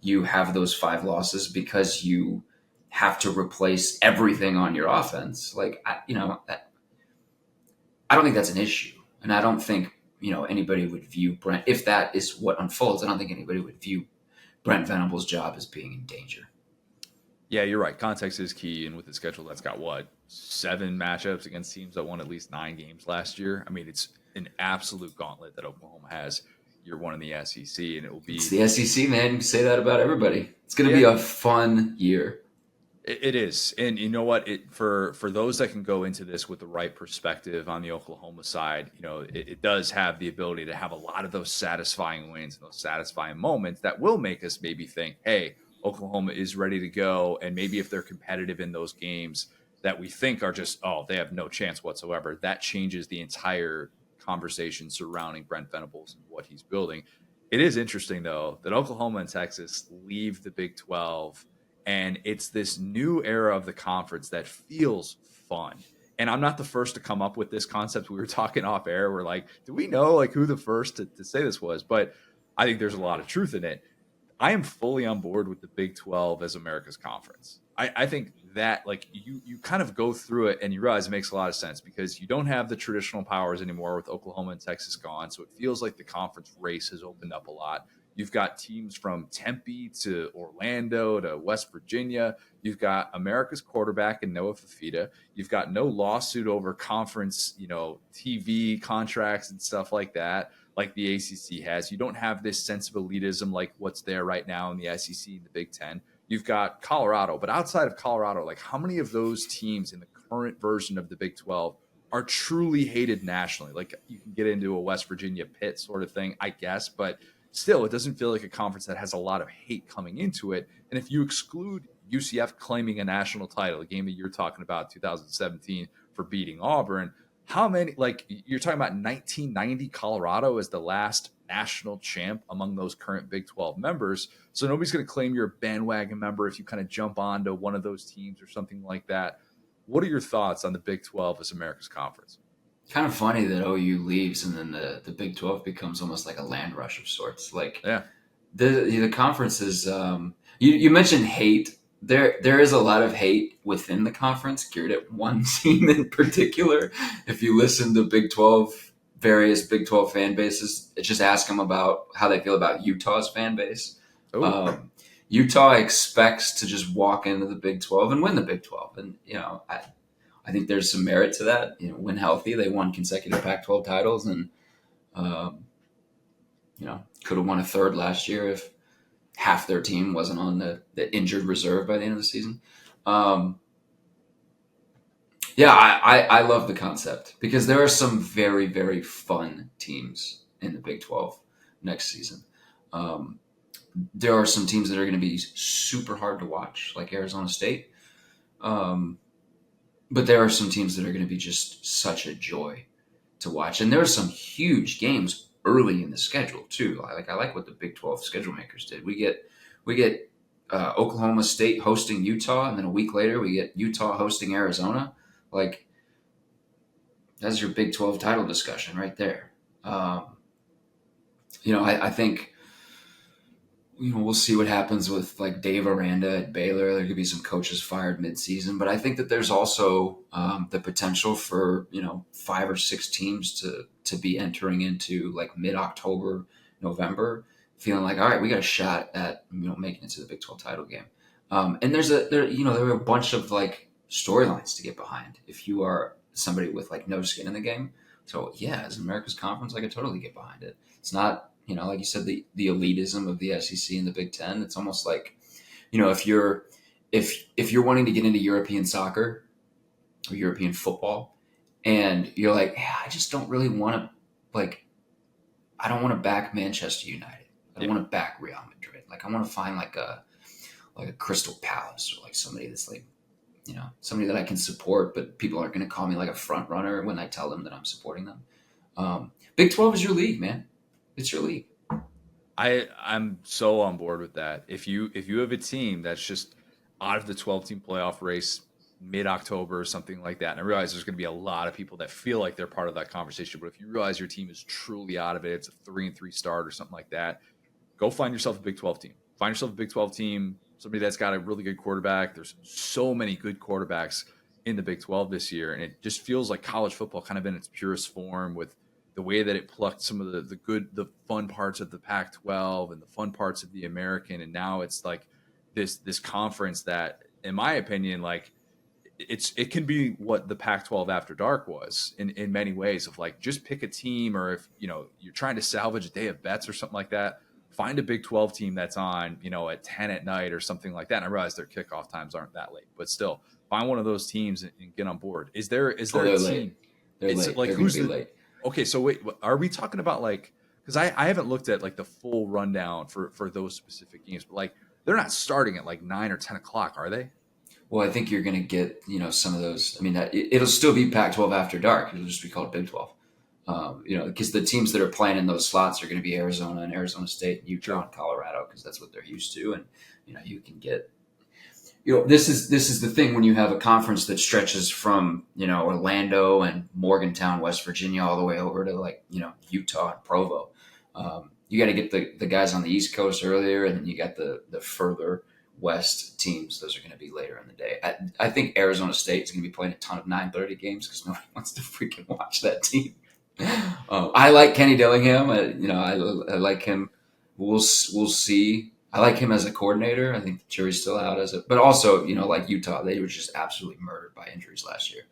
you have those 5 losses because you have to replace everything on your offense. I don't think that's an issue. And I don't think, anybody would view Brent, if that is what unfolds, I don't think anybody would view Brent Venables' job as being in danger. Yeah, you're right. Context is key. And with the schedule, that's got 7 matchups against teams that won at least 9 games last year. I mean, it's an absolute gauntlet that Oklahoma has year 1 in the SEC. And it will be. It's the SEC, man. You say that about everybody. It's going to be a fun year. It is. And you know what? For those that can go into this with the right perspective on the Oklahoma side, it does have the ability to have a lot of those satisfying wins and those satisfying moments that will make us maybe think, hey, Oklahoma is ready to go. And maybe if they're competitive in those games that we think are just, they have no chance whatsoever, that changes the entire conversation surrounding Brent Venables and what he's building. It is interesting, though, that Oklahoma and Texas leave the Big 12, and it's this new era of the conference that feels fun. And I'm not the first to come up with this concept. We were talking off air. We're like, do we know who the first to say this was? But I think there's a lot of truth in it. I am fully on board with the Big 12 as America's conference. I think that you kind of go through it and you realize it makes a lot of sense because you don't have the traditional powers anymore with Oklahoma and Texas gone. So it feels like the conference race has opened up a lot. You've got teams from Tempe to Orlando to West Virginia. You've got America's quarterback in Noah Fafita. You've got no lawsuit over conference, TV contracts and stuff like that, like the ACC has. You don't have this sense of elitism like what's there right now in the SEC and the Big Ten. You've got Colorado, but outside of Colorado, how many of those teams in the current version of the Big 12 are truly hated nationally? You can get into a West Virginia Pitt sort of thing, I guess, but still, it doesn't feel like a conference that has a lot of hate coming into it. And if you exclude UCF claiming a national title, the game that you're talking about, 2017, for beating Auburn, how many, you're talking about 1990 Colorado as the last national champ among those current Big 12 members. So nobody's going to claim you're a bandwagon member if you kind of jump onto one of those teams or something like that. What are your thoughts on the Big 12 as America's conference? Kind of funny that OU leaves and then the Big 12 becomes almost like a land rush of sorts. The conference is, you mentioned hate. There is a lot of hate within the conference geared at one team in particular. If you listen to various Big 12 fan bases, just ask them about how they feel about Utah's fan base. Utah expects to just walk into the Big 12 and win the Big 12. And, I think there's some merit to that. When healthy, they won consecutive Pac-12 titles and, could have won a third last year if half their team wasn't on the injured reserve by the end of the season. I love the concept because there are some very, very fun teams in the Big 12 next season. There are some teams that are going to be super hard to watch, like Arizona State. But there are some teams that are going to be just such a joy to watch. And there are some huge games early in the schedule too. I like what the Big 12 schedule makers did. We get Oklahoma State hosting Utah, and then a week later we get Utah hosting Arizona. That's your Big 12 title discussion right there. I think we'll see what happens with Dave Aranda at Baylor. There could be some coaches fired midseason, but I think that there's also the potential for 5 or 6 teams to be entering into mid-October, November, feeling all right, we got a shot at making it to the Big 12 title game. And there are a bunch of storylines to get behind if you are somebody with no skin in the game. So as America's conference, I could totally get behind it. It's not. Like you said, the elitism of the SEC and the Big Ten. It's almost if you're wanting to get into European soccer or European football, and you're I just don't really want to I don't want to back Manchester United. I don't want to back Real Madrid. I want to find a Crystal Palace or somebody that's somebody that I can support, but people aren't going to call me like a front runner when I tell them that I'm supporting them. Big 12 is your league, man. It's your league. I'm so on board with that. If you have a team that's just out of the 12-team playoff race mid-October or something like that, and I realize there's going to be a lot of people that feel like they're part of that conversation, but if you realize your team is truly out of it, it's a 3-3 start or something like that, go find yourself a Big 12 team. Find yourself a Big 12 team, somebody that's got a really good quarterback. There's so many good quarterbacks in the Big 12 this year, and it just feels like college football kind of in its purest form, with the way that it plucked some of the fun parts of the Pac-12 and the fun parts of the American, and now it's like this conference that, in my opinion, like it can be what the Pac-12 after dark was in many ways, of like, just pick a team, or if you're trying to salvage a day of bets or something like that, find a Big 12 team that's on at 10 at night or something like that. And I realize their kickoff times aren't that late, but still, find one of those teams and get on board. Is there a team? Late. They're late. Like, they're who's late. Okay, so wait, are we talking about, like, because I haven't looked at like the full rundown for those specific games, but like, they're not starting at like 9 or 10 o'clock, are they? Well, I think you're going to get, some of those. I mean, it'll still be Pac-12 after dark. It'll just be called Big 12. Because the teams that are playing in those slots are going to be Arizona and Arizona State, and Utah and Colorado, because that's what they're used to. And, you can get, this is the thing when you have a conference that stretches from, Orlando and Morgantown, West Virginia, all the way over to like, Utah and Provo. You got to get the guys on the East Coast earlier, and then you got the further West teams. Those are going to be later in the day. I think Arizona State is going to be playing a ton of 9:30 games because nobody wants to freaking watch that team. I like Kenny Dillingham. I like him. We'll see. I like him as a coordinator. I think the jury's still out but also, like Utah, they were just absolutely murdered by injuries last year.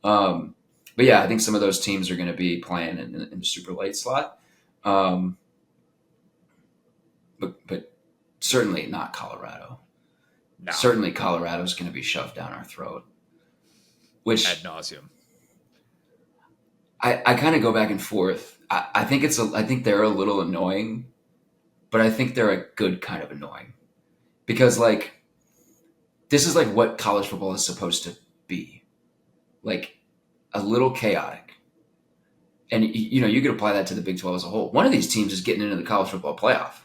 But yeah, I think some of those teams are going to be playing in the super late slot. But certainly not Colorado. No. Certainly Colorado's going to be shoved down our throat. Which ad nauseum. I kind of go back and forth. I think they're a little annoying, but I think they're a good kind of annoying, because like, this is like what college football is supposed to be, like a little chaotic. And you could apply that to the Big 12 as a whole. One of these teams is getting into the college football playoff.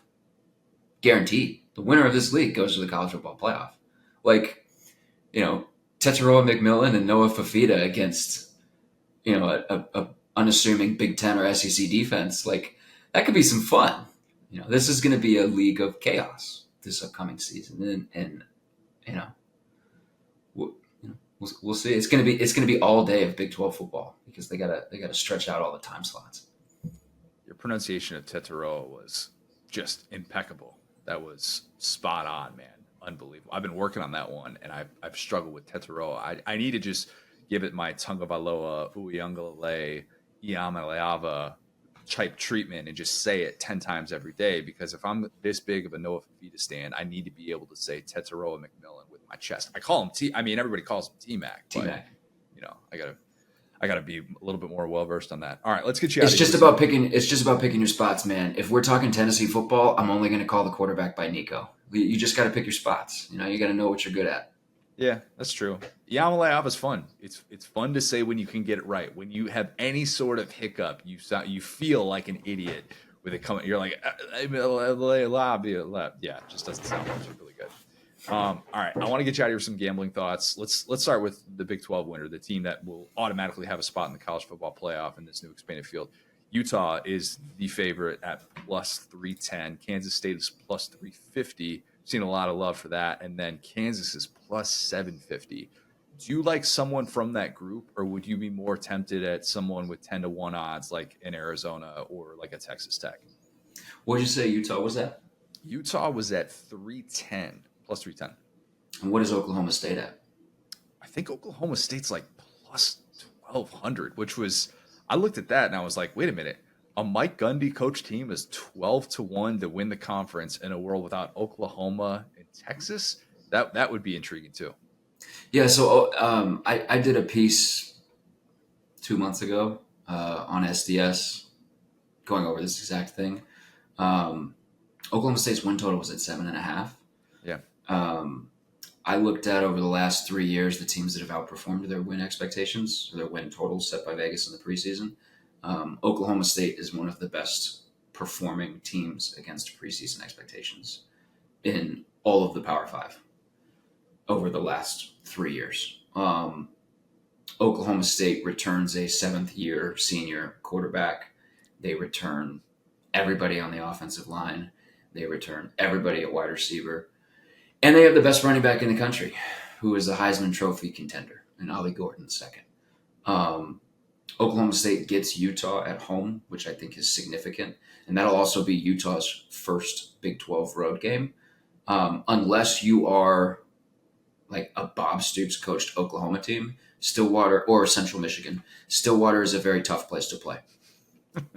Guaranteed. The winner of this league goes to the college football playoff. Like, Tetaroa McMillan and Noah Fafita against, a unassuming Big 10 or SEC defense. Like, that could be some fun. This is going to be a league of chaos this upcoming season. And we'll see. It's going to be all day of Big 12 football, because they gotta stretch out all the time slots. Your pronunciation of Tetaroa was just impeccable. That was spot on, man. Unbelievable. I've been working on that one, and I've struggled with Tetaroa. I need to just give it my Tungavaloa, Uiungalale, Iamaleava type treatment and just say it 10 times every day, because if I'm this big of a Noah Fafita stand, I need to be able to say Tetaroa McMillan with my chest. I call him everybody calls him T-Mac. T-Mac. But, I gotta be a little bit more well versed on that. All right, let's get you. It's just about picking your spots, man. If we're talking Tennessee football, I'm only going to call the quarterback by Nico. You just got to pick your spots. You got to know what you're good at. Yeah, that's true. Iamaleava is fun. It's fun to say when you can get it right. When you have any sort of hiccup, you feel like an idiot with it coming. You're like, yeah, it just doesn't sound really good. All right, I want to get you out of here with some gambling thoughts. Let's start with the Big 12 winner, the team that will automatically have a spot in the college football playoff in this new expanded field. Utah is the favorite at plus 310. Kansas State is plus 350. Seen a lot of love for that. And then Kansas is plus 750. Do you like someone from that group, or would you be more tempted at someone with 10-1 odds like in Arizona or like a Texas Tech? What did you say Utah was at? Utah was at 310. Plus 310. And what is Oklahoma State at? I think Oklahoma State's like plus 1,200, which was, I looked at that and I was like, wait a minute. A Mike Gundy coach team is 12-1 to win the conference in a world without Oklahoma and Texas. That would be intriguing too. Yeah, so I did a piece 2 months ago on SDS going over this exact thing. Oklahoma State's win total was at 7.5. Yeah. I looked at over the last 3 years the teams that have outperformed their win expectations, or their win totals set by Vegas in the preseason. Oklahoma State is one of the best performing teams against preseason expectations in all of the Power Five over the last 3 years. Oklahoma State returns a seventh-year senior quarterback. They return everybody on the offensive line. They return everybody at wide receiver. And they have the best running back in the country, who is a Heisman Trophy contender, and Ollie Gordon second. Oklahoma State gets Utah at home, which I think is significant. And that'll also be Utah's first Big 12 road game. Unless you are like a Bob Stoops coached Oklahoma team, Stillwater, or Central Michigan, Stillwater is a very tough place to play.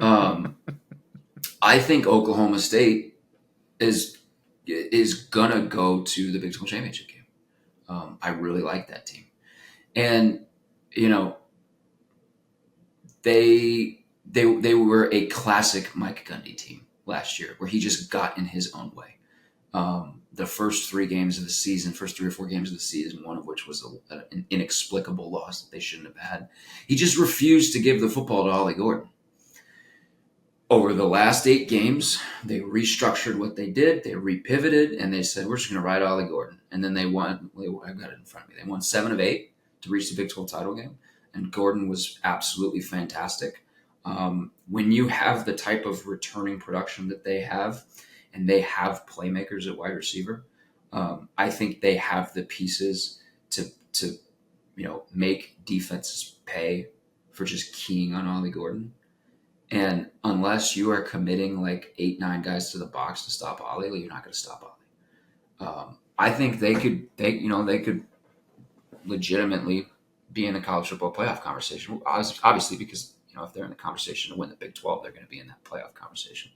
I think Oklahoma State is gonna go to the Big 12 championship game. I really like that team, and you know, they were a classic Mike Gundy team last year, where he just got in his own way. The first 3 games of the season, first 3 or 4 games of the season, one of which was an inexplicable loss that they shouldn't have had. He just refused to give the football to Ollie Gordon. Over the last 8 games, they restructured what they did. They repivoted, and they said, we're just going to ride Ollie Gordon. And then they won. I've got it in front of me. They won 7 of 8 to reach the Big 12 title game. And Gordon was absolutely fantastic. When you have the type of returning production that they have, and they have playmakers at wide receiver, I think they have the pieces to make defenses pay for just keying on Ollie Gordon. And unless you are committing like 8-9 guys to the box to stop Ollie, you're not going to stop Ollie. I think they could legitimately be in the college football playoff conversation. Obviously, because if they're in the conversation to win the Big 12, they're going to be in that playoff conversation.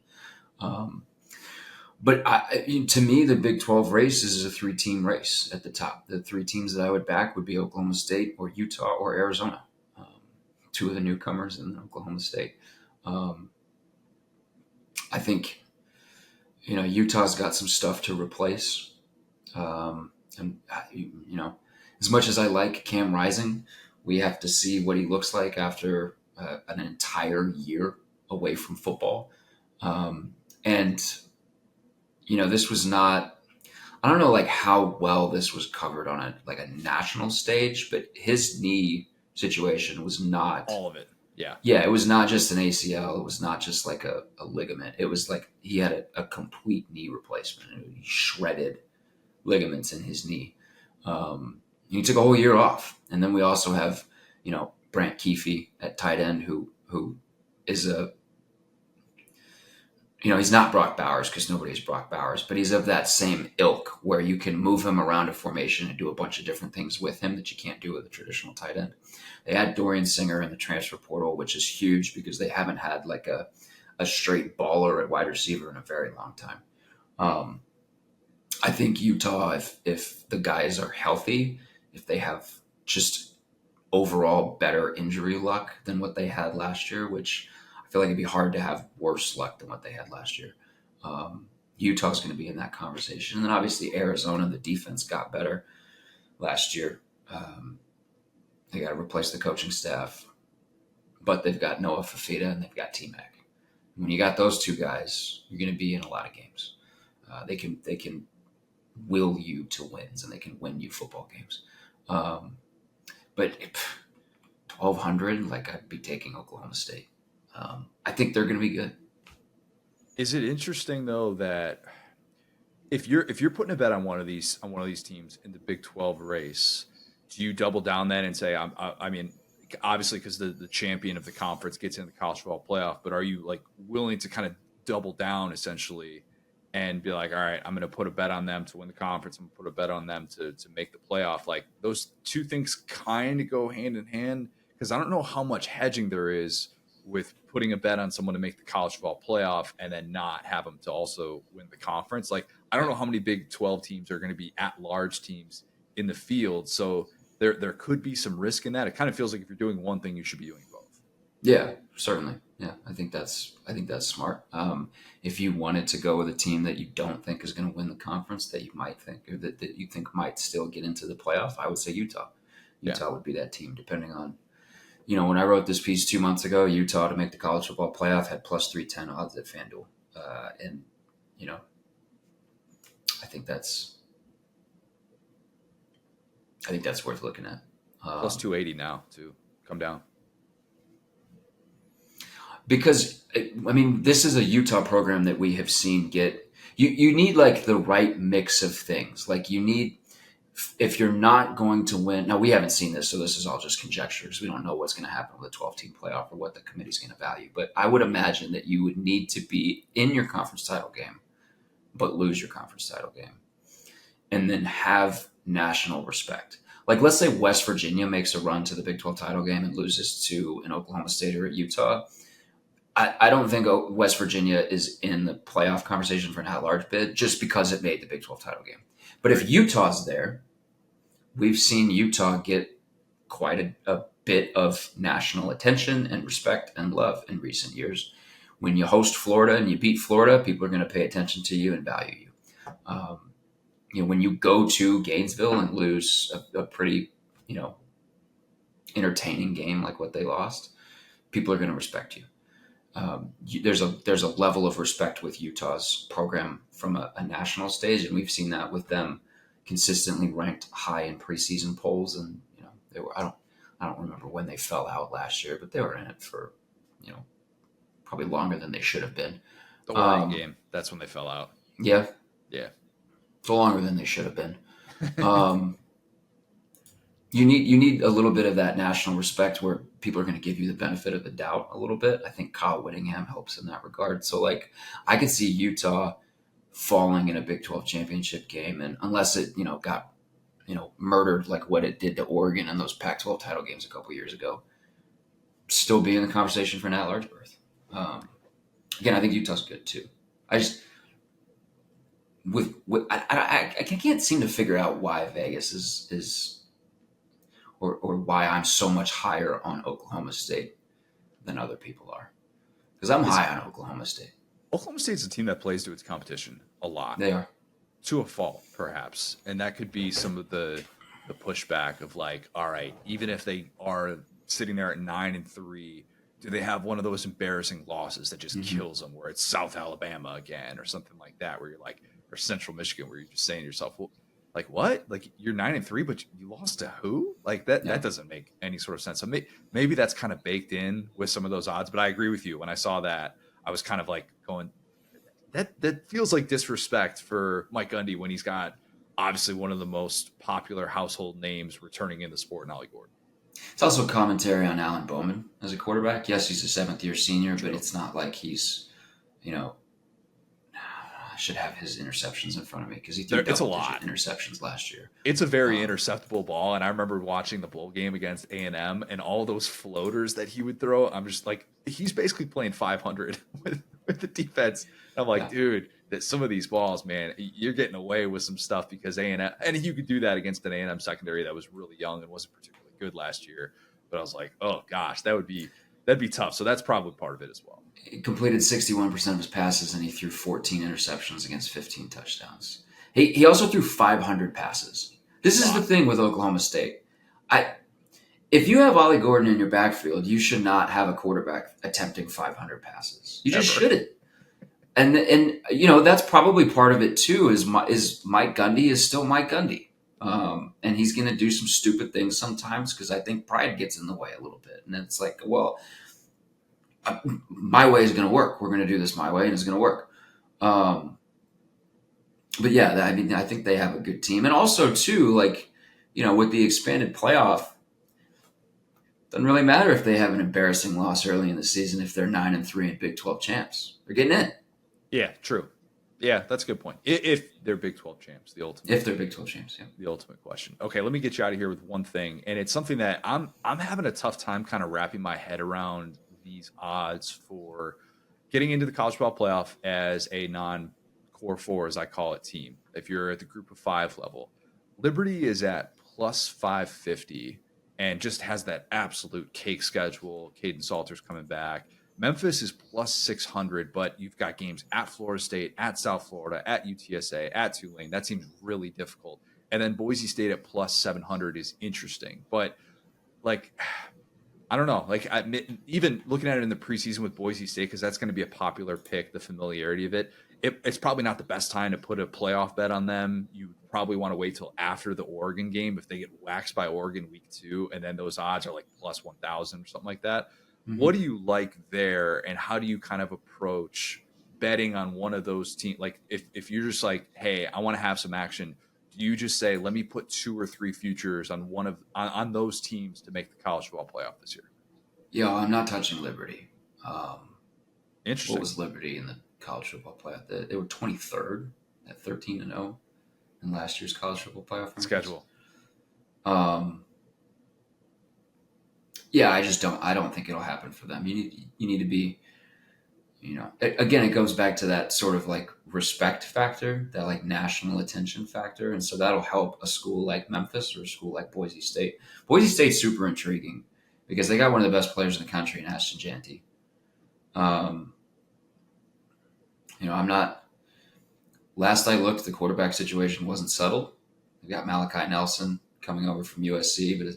But to me, the Big 12 race is a 3-team race at the top. The 3 teams that I would back would be Oklahoma State or Utah or Arizona. 2 of the newcomers in Oklahoma State. I think, Utah's got some stuff to replace. And as much as I like Cam Rising, we have to see what he looks like after an entire year away from football. This was not, I don't know how well this was covered on a national stage, but his knee situation was not all of it. Yeah. Yeah, it was not just an ACL. It was not just like a ligament. It was like he had a complete knee replacement. He shredded ligaments in his knee. He took a whole year off. And then we also have, Brant Keefe at tight end, who is he's not Brock Bowers, because nobody's Brock Bowers, but he's of that same ilk where you can move him around a formation and do a bunch of different things with him that you can't do with a traditional tight end. They had Dorian Singer in the transfer portal, which is huge because they haven't had like a straight baller at wide receiver in a very long time. I think Utah, if the guys are healthy, if they have just overall better injury luck than what they had last year, which I feel like it'd be hard to have worse luck than what they had last year. Utah's going to be in that conversation. And then obviously Arizona, the defense got better last year. They got to replace the coaching staff, but they've got Noah Fafita and they've got T-Mac. When you got those 2 guys, you're going to be in a lot of games. They can will you to wins, and they can win you football games. But 1,200, I'd be taking Oklahoma State. I think they're going to be good. Is it interesting though that if you're putting a bet on one of these teams in the Big 12 race, do you double down then and say, I mean, obviously because the champion of the conference gets in the college football playoff, but are you willing to kind of double down essentially and be like, all right, I'm going to put a bet on them to win the conference. I'm going to put a bet on them to make the playoff. Those 2 things kind of go hand in hand, because I don't know how much hedging there is with putting a bet on someone to make the college football playoff and then not have them to also win the conference. I don't know how many Big 12 teams are going to be at-large teams in the field. So there could be some risk in that. It kind of feels like if you're doing one thing, you should be doing both. Yeah, certainly. Yeah, I think that's smart. If you wanted to go with a team that you don't think is going to win the conference, that you might think, or that you think might still get into the playoff, I would say Utah. Yeah. Utah would be that team, depending on, when I wrote this piece 2 months ago, Utah to make the college football playoff had plus 310 odds at FanDuel, and you know, I think that's worth looking at. Plus 280 now to come down. Because I mean, this is a Utah program that we have seen get. You need like the right mix of things. Like you need, if you're not going to win. Now we haven't seen this, so this is all just conjectures. We don't know what's going to happen with a 12-team playoff or what the committee's going to value. But I would imagine that you would need to be in your conference title game, but lose your conference title game, and then have national respect. Like let's say West Virginia makes a run to the Big 12 title game and loses to an Oklahoma State or at Utah. I don't think West Virginia is in the playoff conversation for an at-large bid just because it made the Big 12 title game. But if Utah's there, we've seen Utah get quite a bit of national attention and respect and love in recent years. When you host Florida and you beat Florida, people are going to pay attention to you and value you. When you go to Gainesville and lose a pretty, entertaining game like what they lost, people are going to respect you. There's a level of respect with Utah's program from a national stage, and we've seen that with them consistently ranked high in preseason polls. And they were I don't remember when they fell out last year, but they were in it for probably longer than they should have been. The Oregon game, that's when they fell out. Yeah, so longer than they should have been. You need a little bit of that national respect where people are going to give you the benefit of the doubt a little bit. I think Kyle Whittingham helps in that regard. So I could see Utah falling in a Big 12 championship game, and unless it got murdered like what it did to Oregon in those Pac-12 title games a couple years ago, still be in the conversation for an at-large berth. Again, I think Utah's good too. I just I can't seem to figure out why Vegas is or why I'm so much higher on Oklahoma State than other people are. Because I'm high on Oklahoma State. Oklahoma State's a team that plays to its competition a lot. They are. To a fault, perhaps. And that could be some of the pushback of all right, even if they are sitting there at 9-3, do they have one of those embarrassing losses that just kills them, where it's South Alabama again or something like that, where you're or Central Michigan, where you're just saying to yourself, well, what? You're 9-3, but you lost to who? That doesn't make any sort of sense. So maybe that's kind of baked in with some of those odds. But I agree with you. When I saw that, I was kind of going, that feels like disrespect for Mike Gundy when he's got obviously one of the most popular household names returning in the sport in Ollie Gordon. It's also commentary on Alan Bowman as a quarterback. Yes, he's a seventh-year senior, but it's not like he's, I should have his interceptions in front of me because he threw double-digit interceptions last year. It's a very interceptable ball, and I remember watching the bowl game against A&M and all those floaters that he would throw. I'm just he's basically playing 500 with the defense. I'm dude, that some of these balls, man, you're getting away with some stuff because A&M, and you could do that against an A&M secondary that was really young and wasn't particularly good last year. But I was like, oh gosh, that'd be tough. So that's probably part of it as well. He completed 61% of his passes, and he threw 14 interceptions against 15 touchdowns. He also threw 500 passes. This is the thing with Oklahoma State. If you have Ollie Gordon in your backfield, you should not have a quarterback attempting 500 passes. You just shouldn't. And that's probably part of it too. Is Mike Gundy is still Mike Gundy, and he's going to do some stupid things sometimes because I think pride gets in the way a little bit. And it's my way is going to work. We're going to do this my way, and it's going to work. But yeah, I think they have a good team, and also too, with the expanded playoff, doesn't really matter if they have an embarrassing loss early in the season if they're 9-3 and Big 12 champs. They're getting in. Yeah, true. Yeah, that's a good point. If they're Big 12 champs, the ultimate. If they're Big 12 champs, yeah. The ultimate question. Okay, let me get you out of here with one thing, and it's something that I'm having a tough time kind of wrapping my head around these odds for getting into the college football playoff as a non-core four, as I call it, team. If you're at the group of 5 level, Liberty is at plus 550, and just has that absolute cake schedule. Caden Salter's coming back. Memphis is plus 600, but you've got games at Florida State, at South Florida, at UTSA, at Tulane. That seems really difficult. And then Boise State at plus 700 is interesting. But like, I don't know. Like, even looking at it in the preseason with Boise State, because that's going to be a popular pick, the familiarity of it's probably not the best time to put a playoff bet on them. You probably want to wait till after the Oregon game if they get waxed by Oregon week 2, and then those odds are like plus 1,000 or something like that. Mhm. What do you like there, and how do you kind of approach betting on one of those teams? Like, if you're just like, hey, I want to have some action, do you just say, let me put 2 or 3 futures on on those teams to make the college football playoff this year? Yeah, I'm not touching Liberty. Interesting. What was Liberty in the college football playoff? They were 23rd at 13-0 in last year's college football playoff rankings. Schedule. Yeah, I don't think it'll happen for them. You need to be, again, it goes back to that sort of like respect factor, that like national attention factor. And so that'll help a school like Memphis or a school like Boise State. Boise State's super intriguing because they got one of the best players in the country in Ashton Jeanty. Last I looked, the quarterback situation wasn't settled. They got Malachi Nelson coming over from USC, but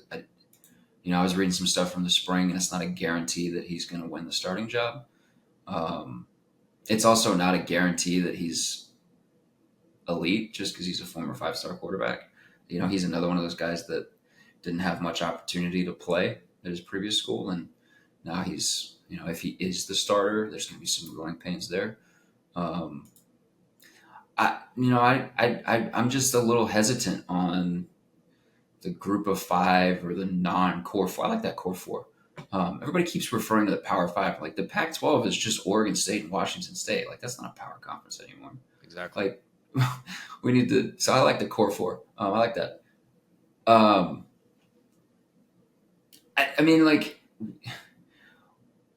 I was reading some stuff from the spring, and it's not a guarantee that he's going to win the starting job. It's also not a guarantee that he's elite just because he's a former 5-star quarterback. He's another one of those guys that didn't have much opportunity to play at his previous school, and now he's, if he is the starter, there's going to be some growing pains there. I'm just a little hesitant on the group of 5 or the non-core 4. I like that core 4. Everybody keeps referring to the Power 5. Like, the Pac-12 is just Oregon State and Washington State. Like, that's not a power conference anymore. Exactly. Like, we need to. So I like the core 4. I like that. I mean, like,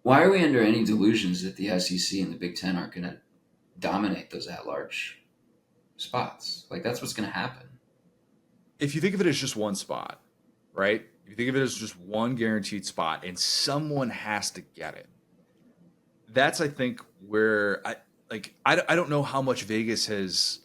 why are we under any delusions that the SEC and the Big Ten aren't going to dominate those at-large spots? Like, that's what's going to happen. If you think of it as just one spot, right? If you think of it as just one guaranteed spot and someone has to get it, that's, I think, where I don't know how much Vegas has,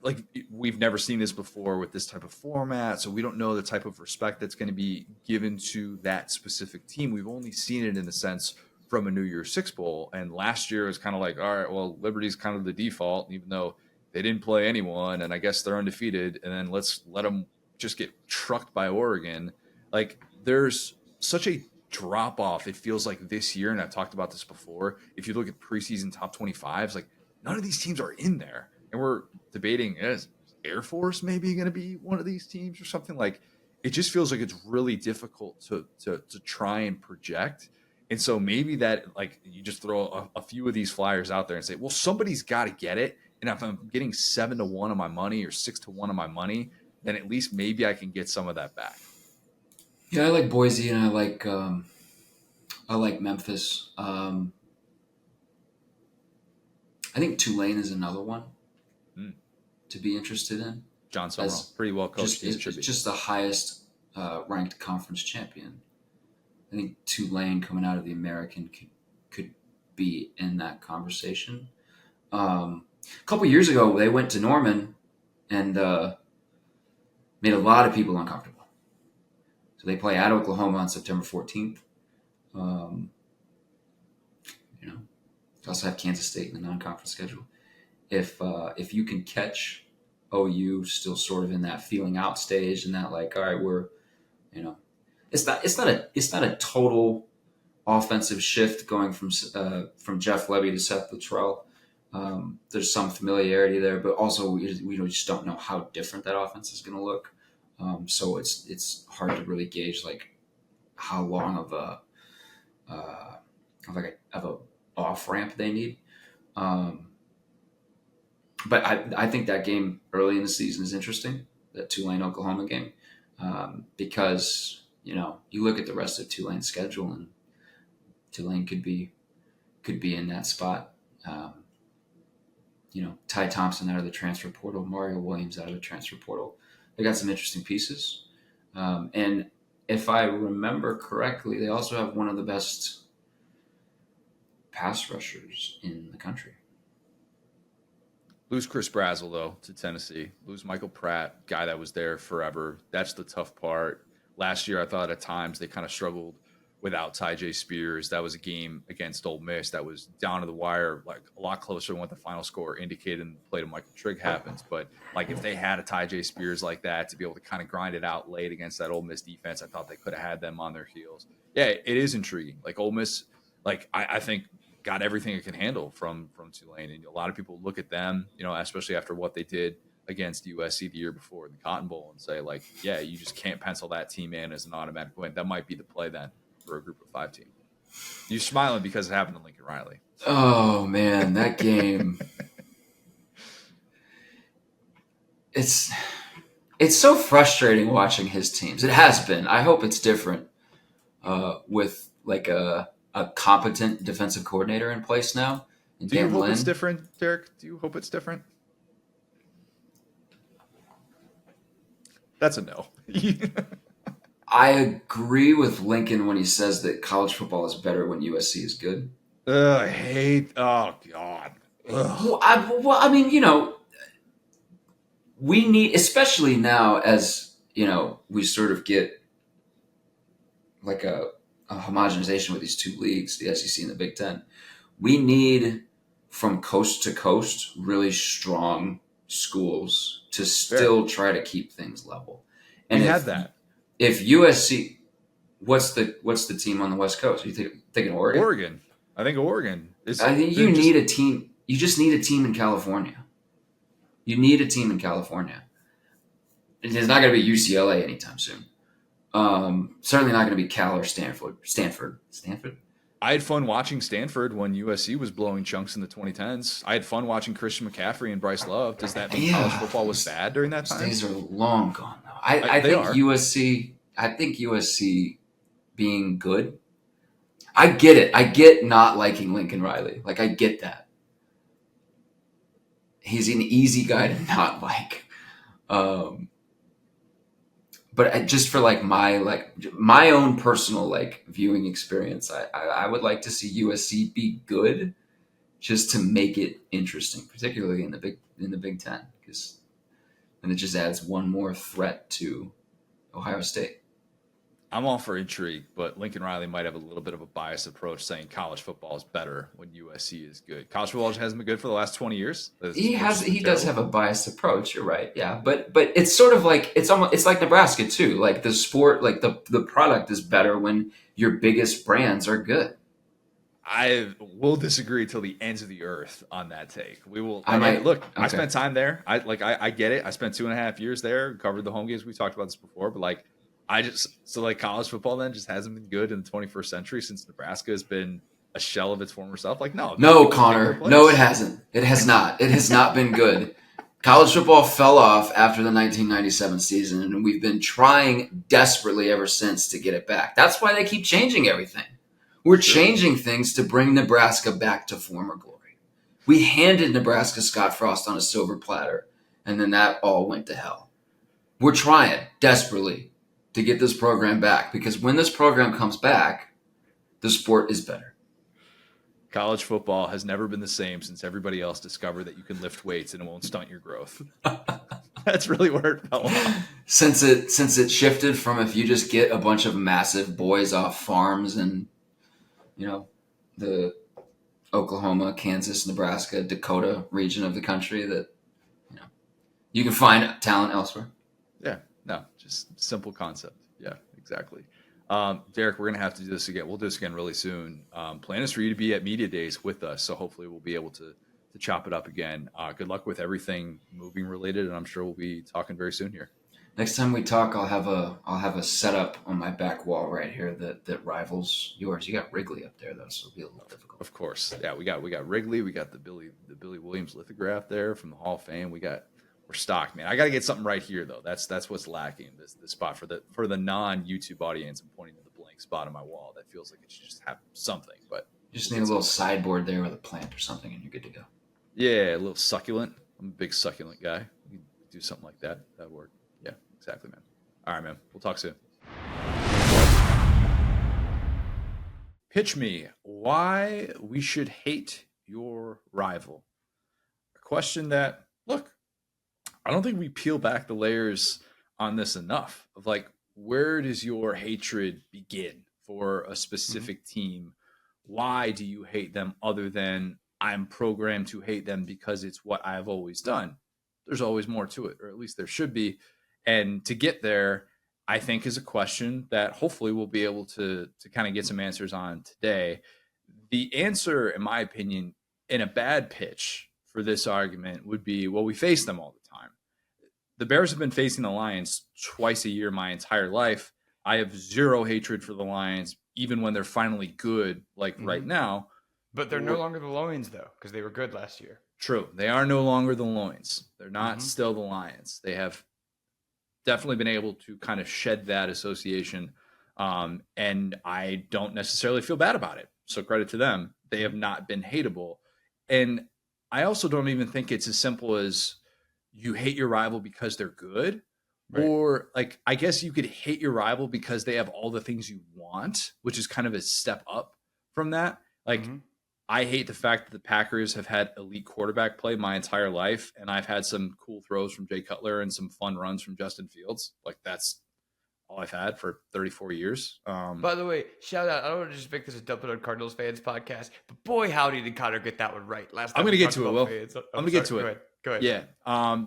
like, we've never seen this before with this type of format, so we don't know the type of respect that's going to be given to that specific team. We've only seen it in the sense from a New Year's Six Bowl, and last year was kind of like, all right, well, Liberty's kind of the default, even though they didn't play anyone, and I guess they're undefeated, and then let's let them just get trucked by Oregon. Like, there's such a drop-off, it feels like, this year, and I've talked about this before. If you look at preseason top 25s, like, none of these teams are in there. And we're debating, is Air Force maybe going to be one of these teams or something? Like, it just feels like it's really difficult to try and project. And so maybe that, like, you just throw a few of these flyers out there and say, well, somebody's got to get it. And if I'm getting 7-1 on my money or 6-1 on my money, then at least maybe I can get some of that back. Yeah, I like Boise and I like Memphis. I think Tulane is another one to be interested in. John Summerall, pretty well coached. Just the highest ranked conference champion. I think Tulane, coming out of the American, could be in that conversation. A couple years ago, they went to Norman and made a lot of people uncomfortable. So they play at Oklahoma on September 14th. They also have Kansas State in the non-conference schedule. If you can catch OU still sort of in that feeling out stage and that, like, all right, we're, it's not a total offensive shift going from Jeff Lebby to Seth Luttrell. There's some familiarity there, but also we just don't know how different that offense is going to look. So it's hard to really gauge, like, how long of a off ramp they need. But I think that game early in the season is interesting, that Tulane Oklahoma game, because you look at the rest of Tulane's schedule and Tulane could be in that spot. Ty Thompson out of the transfer portal, Mario Williams out of the transfer portal. They got some interesting pieces, and if I remember correctly, they also have one of the best pass rushers in the country. Lose Chris Brazzell, though, to Tennessee. Lose Michael Pratt, guy that was there forever. That's the tough part. Last year, I thought at times they kind of struggled without Ty J. Spears. That was a game against Ole Miss that was down to the wire, like a lot closer than what the final score indicated and the play to Michael Trigg happens. But like if they had a Ty J. Spears like that to be able to kind of grind it out late against that Ole Miss defense, I thought they could have had them on their heels. Yeah, it is intriguing. Like Ole Miss, like I think got everything it can handle from Tulane, and a lot of people look at them, especially after what they did against USC the year before in the Cotton Bowl, and say like, yeah, you just can't pencil that team in as an automatic win. That might be the play then for a group of 5 team. You're smiling because it happened to Lincoln Riley. Oh man, that game. It's so frustrating watching his teams. It has been. I hope it's different with like a competent defensive coordinator in place now. Do you hope it's different, Derek? Do you hope it's different? That's a no. I agree with Lincoln when he says that college football is better when USC is good. I hate. Oh God. Well, I mean, we need, especially now as we sort of get like a homogenization with these two leagues, the SEC and the Big Ten. We need from coast to coast really strong schools to still try to keep things level. And we had that. If USC, what's the team on the West Coast? Are you thinking Oregon? Oregon. I think Oregon. I think you need a team. You just need a team in California. You need a team in California. It's not going to be UCLA anytime soon. Certainly not going to be Cal or Stanford. Stanford. I had fun watching Stanford when USC was blowing chunks in the 2010s. I had fun watching Christian McCaffrey and Bryce Love. Does that mean college football was bad during that time? These days are long gone, though. I think USC. I think USC being good. I get it. I get not liking Lincoln Riley. Like I get that. He's an easy guy to not like. But just for like my own personal like viewing experience, I would like to see USC be good, just to make it interesting, particularly in the Big Ten, because then it just adds one more threat to Ohio State. I'm all for intrigue, but Lincoln Riley might have a little bit of a biased approach, saying college football is better when USC is good. College football hasn't been good for the last 20 years. He does have a biased approach. You're right, yeah, but it's sort of like it's like Nebraska too. Like the sport, like the product is better when your biggest brands are good. I will disagree till the ends of the earth on that take. We will. Okay. I spent time there. I get it. I spent 2.5 years there, covered the home games. We talked about this before, but like. College football then just hasn't been good in the 21st century since Nebraska has been a shell of its former self. Like, no, Connor, no, it hasn't. It has not. It has not been good. College football fell off after the 1997 season, and we've been trying desperately ever since to get it back. That's why they keep changing everything. We're changing things to bring Nebraska back to former glory. We handed Nebraska Scott Frost on a silver platter, and then that all went to hell. We're trying desperately to get this program back, because when this program comes back, the sport is better. College football has never been the same since everybody else discovered that you can lift weights and it won't stunt your growth. That's really where it fell off. Since it shifted from if you just get a bunch of massive boys off farms and the Oklahoma, Kansas, Nebraska, Dakota region of the country, that you can find talent elsewhere. Yeah. No, just simple concept. Yeah, exactly. Derek, we're going to have to do this again. We'll do this again really soon. Plan is for you to be at Media Days with us, so hopefully we'll be able to chop it up again. Good luck with everything moving related, and I'm sure we'll be talking very soon here. Next time we talk, I'll have a setup on my back wall right here that rivals yours. You got Wrigley up there though, so it'll be a little difficult. Of course, yeah. We got Wrigley. We got the Billy Williams lithograph there from the Hall of Fame. We're stocked, man. I got to get something right here though. That's what's lacking. This spot for the non-YouTube audience. I'm pointing to the blank spot on my wall. That feels like it should just have something, but you just need a little sideboard there with a plant or something, and you're good to go. Yeah, a little succulent. I'm a big succulent guy. We can do something like that. That'd work. Yeah, exactly, man. All right, man. We'll talk soon. pitch me why we should hate your rival. A question that, look, I don't think we peel back the layers on this enough of like, where does your hatred begin for a specific team? Why do you hate them other than I'm programmed to hate them because it's what I've always done? There's always more to it, or at least there should be. And to get there, I think is a question that hopefully we'll be able to kind of get some answers on today. The answer, in my opinion, in a bad pitch for this argument would be, well, we face them all the time. The Bears have been facing the Lions twice a year my entire life. I have zero hatred for the Lions, even when they're finally good, like right now. But they're no longer the Lions, though, because they were good last year. True. They are no longer the Lions. They're not still the Lions. They have definitely been able to kind of shed that association. And I don't necessarily feel bad about it. So credit to them. They have not been hateable. And I also don't even think it's as simple as you hate your rival because they're good. Right. Or like, I guess you could hate your rival because they have all the things you want, which is kind of a step up from that. Like, I hate the fact that the Packers have had elite quarterback play my entire life, and I've had some cool throws from Jay Cutler and some fun runs from Justin Fields. Like, that's all I've had for 34 years. By the way, shout out. I don't want to just make this a Dump It on Cardinals fans podcast, but boy, howdy did Connor get that one right last time. I'm going to get to it, Will. I'm going to get to it. Go ahead. Yeah.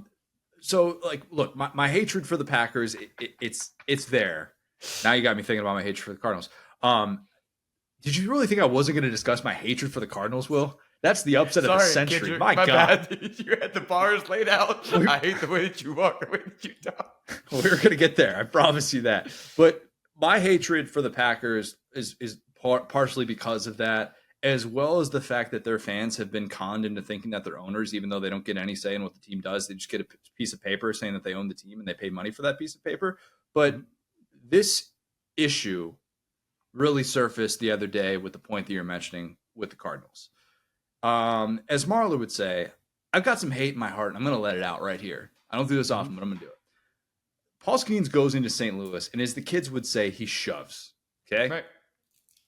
So, like, look, my hatred for the Packers, it's there. Now you got me thinking about my hatred for the Cardinals. Did you really think I wasn't going to discuss my hatred for the Cardinals, Will? That's the upset of the century. Kid, my God. Bad. You had the bars laid out. I hate the way that you walk, the way that you talk. We're going to get there. I promise you that. But my hatred for the Packers is partially because of that, as well as the fact that their fans have been conned into thinking that they're owners, even though they don't get any say in what the team does. They just get a piece of paper saying that they own the team and they pay money for that piece of paper. But this issue really surfaced the other day with the point that you're mentioning with the Cardinals. As Marla would say, I've got some hate in my heart, and I'm going to let it out right here. I don't do this often, but I'm going to do it. Paul Skeens goes into St. Louis, and as the kids would say, he shoves. Okay? Right.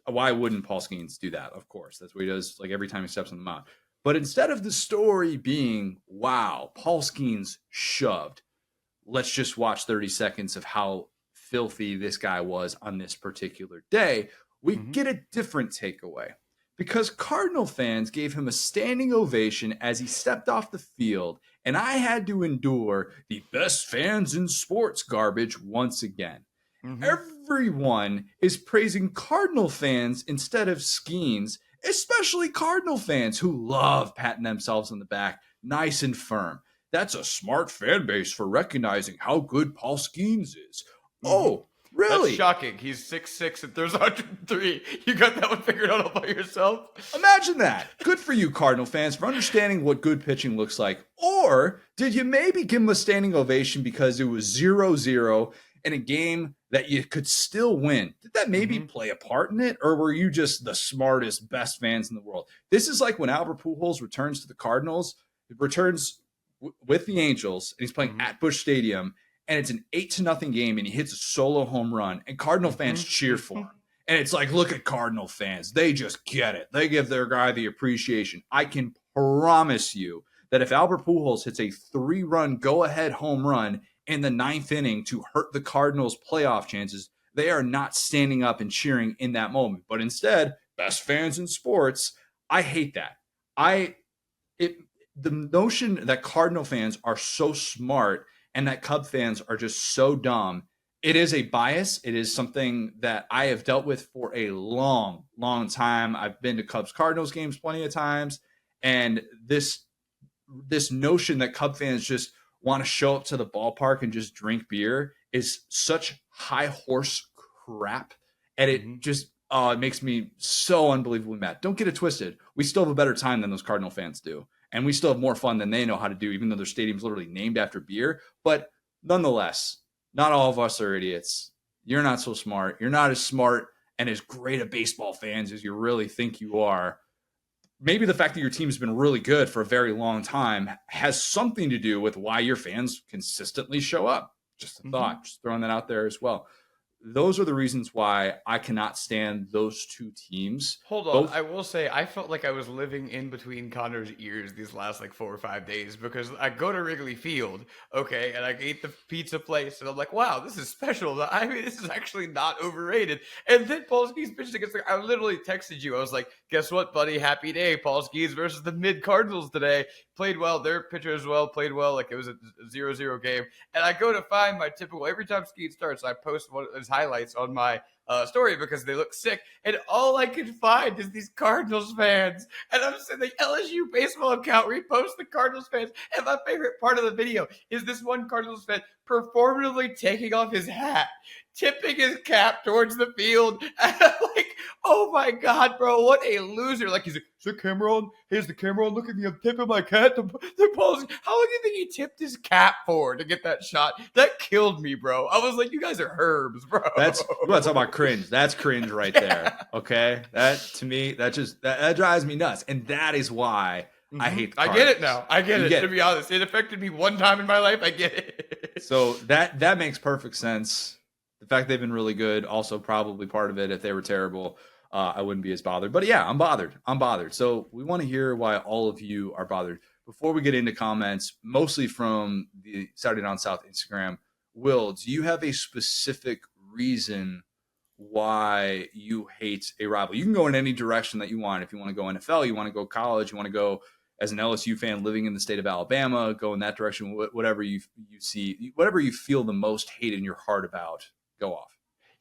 Why wouldn't Paul Skeens do that? Of course. That's what he does like every time he steps on the mound. But instead of the story being, wow, Paul Skeens shoved, let's just watch 30 seconds of how filthy this guy was on this particular day, we get a different takeaway. Because Cardinal fans gave him a standing ovation as he stepped off the field, and I had to endure the best fans in sports garbage once again. Everyone is praising Cardinal fans instead of Skeens, especially Cardinal fans who love patting themselves on the back, nice and firm. That's a smart fan base for recognizing how good Paul Skeens is. Oh, really? That's shocking. He's 6'6" and throws 103. You got that one figured out all by yourself? Imagine that. Good for you, Cardinal fans, for understanding what good pitching looks like. Or did you maybe give him a standing ovation because it was 0-0 in a game that you could still win? Did that maybe play a part in it? Or were you just the smartest, best fans in the world? This is like when Albert Pujols returns to the Cardinals. He returns with the Angels, and he's playing at Busch Stadium. And it's an 8-0 game, and he hits a solo home run, and Cardinal fans cheer for him. And it's like, look at Cardinal fans. They just get it. They give their guy the appreciation. I can promise you that if Albert Pujols hits a 3-run go-ahead home run in the 9th inning to hurt the Cardinals' playoff chances, they are not standing up and cheering in that moment. But instead, best fans in sports, I hate that. The notion that Cardinal fans are so smart and that Cub fans are just so dumb, it is a bias. It is something that I have dealt with for a long, long time. I've been to Cubs Cardinals games plenty of times. And this notion that Cub fans just want to show up to the ballpark and just drink beer is such high horse crap. And it just it makes me so unbelievably mad. Don't get it twisted. We still have a better time than those Cardinal fans do. And we still have more fun than they know how to do, even though their stadium's literally named after beer. But nonetheless, not all of us are idiots. You're not so smart. You're not as smart and as great a baseball fans as you really think you are. Maybe the fact that your team's been really good for a very long time has something to do with why your fans consistently show up. Just a thought, just throwing that out there as well. those are the reasons why I cannot stand those two teams. Hold on. Both, I will say I felt like I was living in between Connor's ears these last like 4 or 5 days because I go to Wrigley Field, okay, and I ate the pizza place, and I'm like, wow, this is special. I mean, this is actually not overrated. And then Paul Skeens pitched against the, I literally texted you. I was like, guess what, buddy? Happy day. Paul Skeens versus the mid Cardinals today. Played well. Their pitcher as well played well. Like it was a 0-0 game. And I go to find my typical, every time Skeens starts, I post one of his highlights on my story because they look sick, and all I can find is these Cardinals fans, and I'm just saying the LSU baseball account reposts the Cardinals fans, and my favorite part of the video is this one Cardinals fan performatively taking off his hat, tipping his cap towards the field, and I'm like, oh my god, bro, what a loser. Like, he's like, is the camera on? Here's the camera on, look at me, I'm tipping my cap. How long do you think he tipped his cap for to get that shot? That killed me, bro. I was like, you guys are herbs, bro. you want to talk about cringe. That's cringe right there. Okay. That to me, that drives me nuts. And that is why I hate the I Cardinals. get it now. I get it, to be honest. It affected me one time in my life. I get it. So that makes perfect sense. The fact they've been really good, also probably part of it. If they were terrible, I wouldn't be as bothered. But yeah, I'm bothered. So we want to hear why all of you are bothered. Before we get into comments, mostly from the Saturday Down South Instagram, Will, do you have a specific reason why you hate a rival? You can go in any direction that you want. If you want to go NFL, you want to go college, you want to go as an LSU fan living in the state of Alabama, go in that direction. Whatever you see, whatever you feel the most hate in your heart about, go off.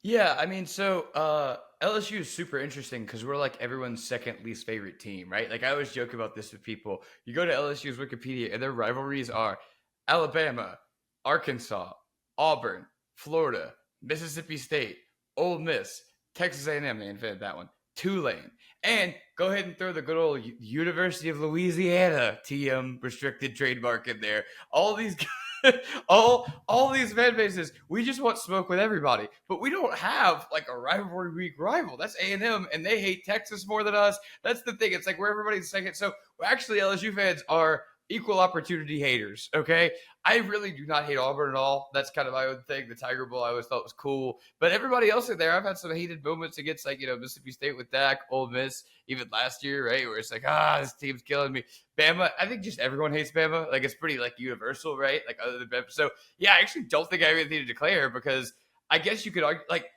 Yeah, I mean, so LSU is super interesting because we're like everyone's second least favorite team, right? Like I always joke about this with people. You go to LSU's Wikipedia and their rivalries are Alabama, Arkansas, Auburn, Florida, Mississippi State, Ole Miss, Texas A&M, they invented that one, Tulane, and go ahead and throw the good old University of Louisiana TM restricted trademark in there. All these all these fan bases, we just want smoke with everybody, but we don't have like a rivalry week rival. That's A&M, and they hate Texas more than us. That's the thing. It's like we're everybody's second. So actually, LSU fans are equal opportunity haters. Okay, I really do not hate Auburn at all. That's kind of my own thing. The Tiger Bowl I always thought was cool, but everybody else in there, I've had some hated moments against, like, Mississippi State with Dak, Ole Miss, even last year, right, where it's like, this team's killing me. Bama, I think just everyone hates Bama. Like, it's pretty like universal, right? Like, other than Bama. So yeah, I actually don't think I have anything to declare, because I guess you could argue, like,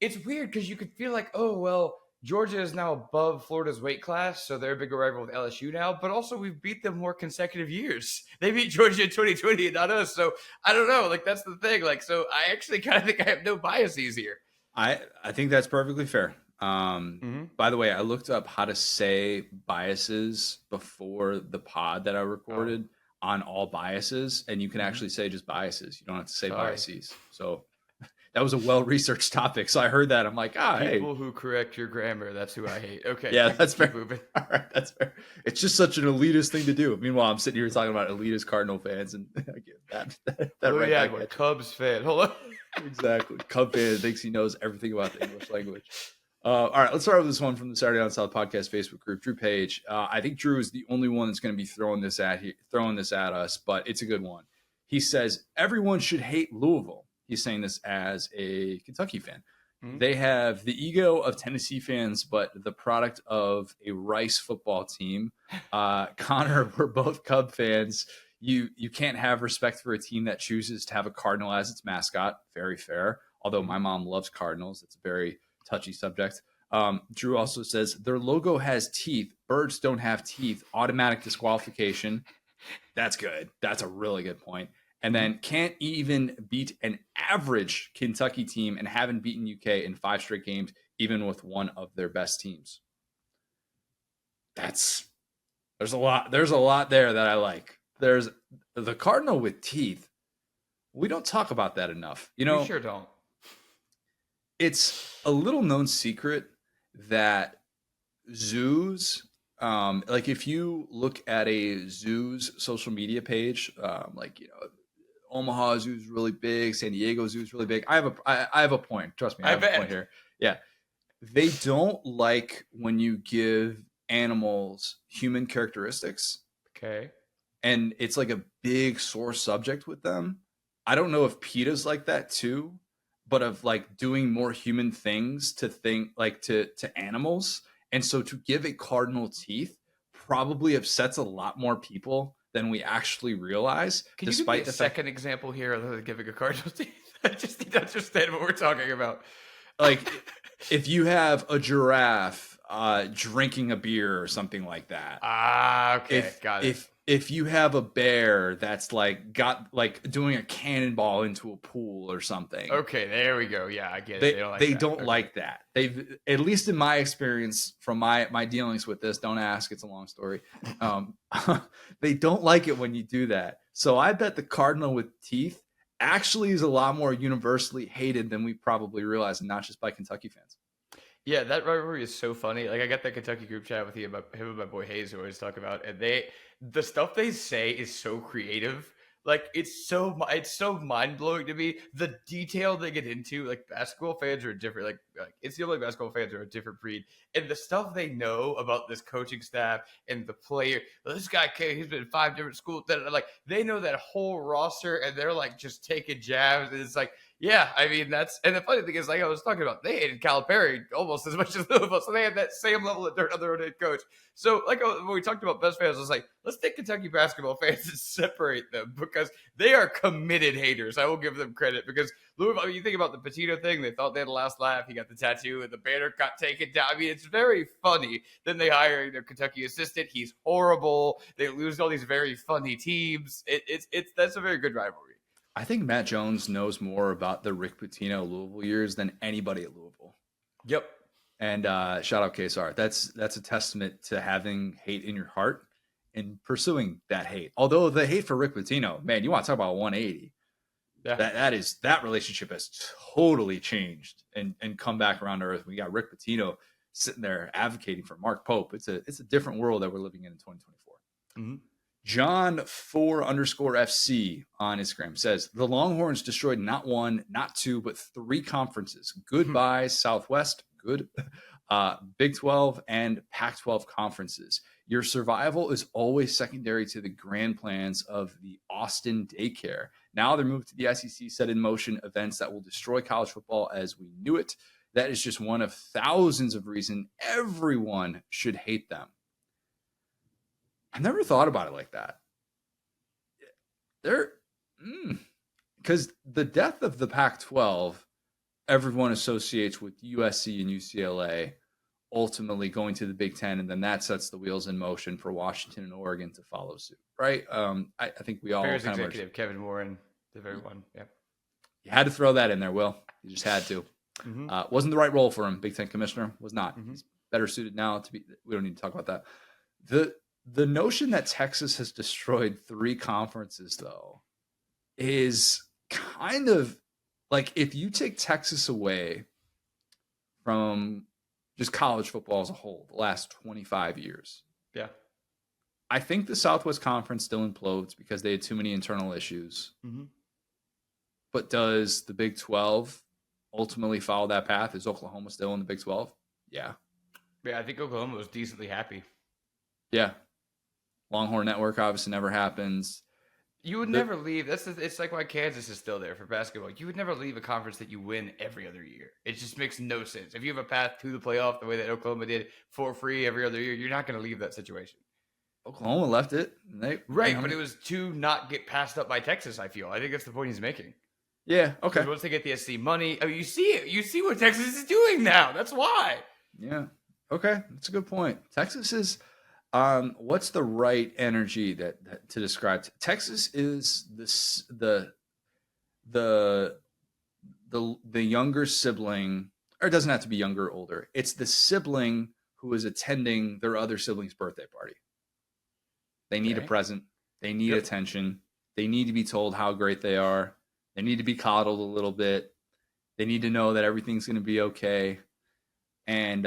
it's weird because you could feel like, oh well, Georgia is now above Florida's weight class, so they're a bigger rival with LSU now. But also, we've beat them more consecutive years. They beat Georgia in 2020 and not us. So I don't know. Like, that's the thing. Like, so I actually kind of think I have no biases here. I think that's perfectly fair. By the way, I looked up how to say biases before the pod that I recorded on all biases, and you can actually say just biases. You don't have to say biases. So that was a well-researched topic. So I heard that. I'm like, People who correct your grammar, that's who I hate. Okay. Yeah, that's fair. Moving. All right, that's fair. It's just such an elitist thing to do. Meanwhile, I'm sitting here talking about elitist Cardinal fans, and I get that right yeah, back at you. Cubs fan. Hold on. Exactly. Cub fan thinks he knows everything about the English language. All right, let's start with this one from the Saturday Down South podcast Facebook group. Drew Page. I think Drew is the only one that's going to be throwing this at us, but it's a good one. He says everyone should hate Louisville. He's saying this as a Kentucky fan. Mm-hmm. They have the ego of Tennessee fans, but the product of a Rice football team. Connor, we're both Cub fans. You can't have respect for a team that chooses to have a Cardinal as its mascot. Very fair. Although my mom loves Cardinals. It's a very touchy subject. Drew also says their logo has teeth. Birds don't have teeth. Automatic disqualification. That's good. That's a really good point. And then can't even beat an average Kentucky team and haven't beaten UK in 5 straight games, even with one of their best teams. There's a lot there that I like. There's the Cardinal with teeth. We don't talk about that enough. We sure don't. It's a little known secret that zoos, like if you look at a zoo's social media page, Omaha Zoo is really big, San Diego Zoo is really big. I have a point. Trust me, I have a point here. Yeah. They don't like when you give animals human characteristics. Okay. And it's like a big sore subject with them. I don't know if PETA's like that too, but of like doing more human things to animals. And so to give a cardinal teeth probably upsets a lot more people than we actually realize. Can you give me despite a the fact, second example here other than giving a cardinal teeth? I just need to understand what we're talking about. like, if you have a giraffe drinking a beer or something like that, Okay, got it. if you have a bear that's like got like doing a cannonball into a pool or something, Okay, there we go. Yeah, I get it. they They don't like that. don't Okay. like that. They've, at least in my experience from my dealings with this, don't ask, it's a long story. They don't like it when you do that. So I bet the cardinal with teeth actually is a lot more universally hated than we probably realize, and not just by Kentucky fans. Yeah, that rivalry is so funny. Like I got that Kentucky group chat with him and my boy Hayes who always talk about, and the stuff they say is so creative. Like it's so mind blowing to me. The detail they get into, like basketball fans are different. Like NCAA basketball fans are a different breed, and the stuff they know about this coaching staff and the player. This guy came, he's been in 5 different schools. Like they know that whole roster, and they're like just taking jabs. And it's like, yeah, I mean that's. And the funny thing is, like I was talking about, they hated Calipari almost as much as Louisville, so they had that same level of dirt on their own head coach. So, like when we talked about best fans, I was like, let's take Kentucky basketball fans and separate them because they are committed haters. I will give them credit because Louisville. I mean, you think about the Petito thing; they thought they had the last laugh. He got the tattoo, and the banner got taken down. I mean, it's very funny. Then they hire their Kentucky assistant. He's horrible. They lose all these very funny teams. It's that's a very good rivalry. I think Matt Jones knows more about the Rick Pitino Louisville years than anybody at Louisville. Yep. And shout out KSR. That's a testament to having hate in your heart and pursuing that hate. Although the hate for Rick Pitino, man, you want to talk about 180. Yeah. That relationship has totally changed and come back around to earth. We got Rick Pitino sitting there advocating for Mark Pope. It's a different world that we're living in 2024. Mm-hmm. John 4_FC on Instagram says the Longhorns destroyed not one, not two, but 3 conferences. Goodbye, Southwest. Good. Big 12 and Pac-12 conferences. Your survival is always secondary to the grand plans of the Austin daycare. Now they're moved to the SEC, set in motion events that will destroy college football as we knew it. That is just one of thousands of reasons everyone should hate them. I've never thought about it like that. Because the death of the Pac-12, everyone associates with USC and UCLA ultimately going to the Big Ten, and then that sets the wheels in motion for Washington and Oregon to follow suit, right? I think we all Bears kind of executive Kevin Warren, the very one. Yep. You had to throw that in there, Will. You just had to. Mm-hmm. Wasn't the right role for him. Big Ten commissioner was not. Mm-hmm. He's better suited now to be. We don't need to talk about that. The notion that Texas has destroyed 3 conferences, though, is kind of like if you take Texas away from just college football as a whole, the last 25 years. Yeah. I think the Southwest Conference still implodes because they had too many internal issues. Mm-hmm. But does the Big 12 ultimately follow that path? Is Oklahoma still in the Big 12? Yeah. Yeah, I think Oklahoma was decently happy. Yeah. Longhorn Network obviously never happens. You would never leave. It's like why Kansas is still there for basketball. You would never leave a conference that you win every other year. It just makes no sense. If you have a path to the playoff the way that Oklahoma did for free every other year, you're not going to leave that situation. Oklahoma left it. But it was to not get passed up by Texas, I feel. I think that's the point he's making. Yeah, okay. Once they get the SC money, you see it. You see what Texas is doing now. That's why. Yeah, okay. That's a good point. Texas is... what's the right energy that to describe? Texas is the younger sibling, or it doesn't have to be younger or older. It's the sibling who is attending their other sibling's birthday party. They need a present. They need attention. They need to be told how great they are. They need to be coddled a little bit. They need to know that everything's going to be okay. And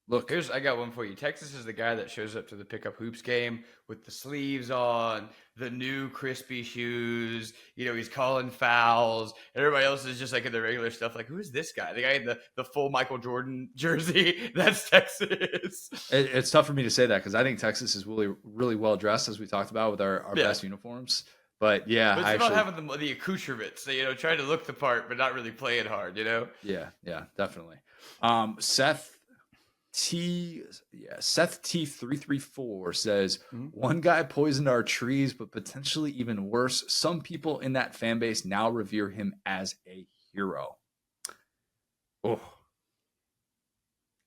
look, I got one for you. Texas is the guy that shows up to the pickup hoops game with the sleeves on, the new crispy shoes. You know, he's calling fouls. And everybody else is just like in the regular stuff. Like, who is this guy? The guy in the full Michael Jordan jersey. That's Texas. It's tough for me to say that because I think Texas is really, really well dressed, as we talked about with our best uniforms. But yeah, But it's about having the accoutrements, so, trying to look the part, but not really play it hard, Yeah, definitely. Seth T334 says, one guy poisoned our trees, but potentially even worse, some people in that fan base now revere him as a hero. Oh,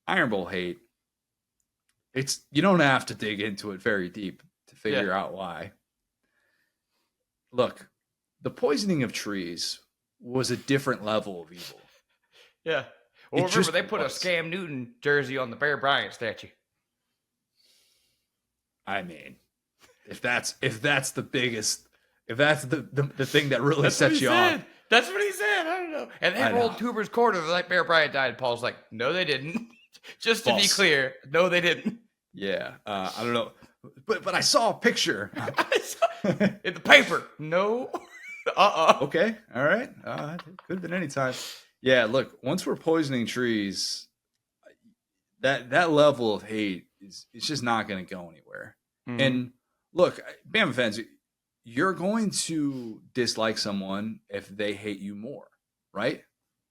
Iron Bowl hate. You don't have to dig into it very deep to figure out why. Look, the poisoning of trees was a different level of evil. Yeah. Well, remember, they put a Scam Newton jersey on the Bear Bryant statue. I mean, if that's the biggest, if that's the thing that really sets you off. That's what he said. I don't know. And they rolled Tuber's corner like Bear Bryant died. And Paul's like, no, they didn't. Just to be clear, no, they didn't. Yeah. I don't know. But I saw a picture. In the paper. No. Okay. All right. It could have been any time. Yeah, look, once we're poisoning trees, that level of hate it's just not going to go anywhere. Mm-hmm. And look, Bama fans, you're going to dislike someone if they hate you more, right?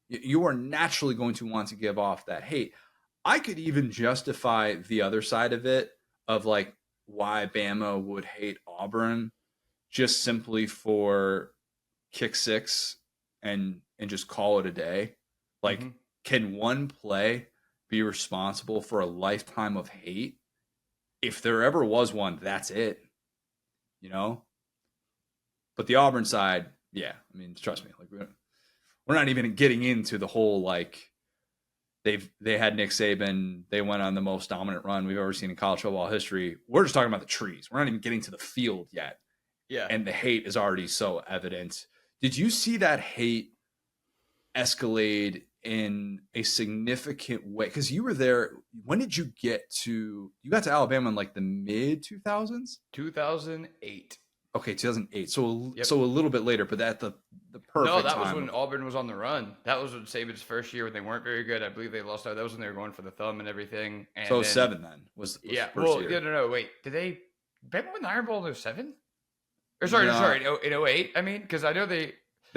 You are naturally going to want to give off that hate. I could even justify the other side of it, of like why Bama would hate Auburn just simply for kick six and just call it a day. Like, can one play be responsible for a lifetime of hate? If there ever was one, that's it. But the Auburn side, yeah, I mean, trust me, like we're not even getting into the whole like they had Nick Saban, they went on the most dominant run we've ever seen in college football history. We're just talking about the trees. We're not even getting to the field yet. Yeah, and the hate is already so evident. Did you see that hate escalate in a significant way? Because you were there. When did you get to? You got to Alabama in like the mid 2000s. 2008. Okay, 2008. So a little bit later, but at the perfect time. No, that was when Auburn was on the run. That was when Saban's first year when they weren't very good. I believe they lost out. That was when they were going for the thumb and everything. And so 07 then was the first year. No. Wait, did they Bama win the Iron Bowl in 07? Or sorry, in 08. I mean, because I know they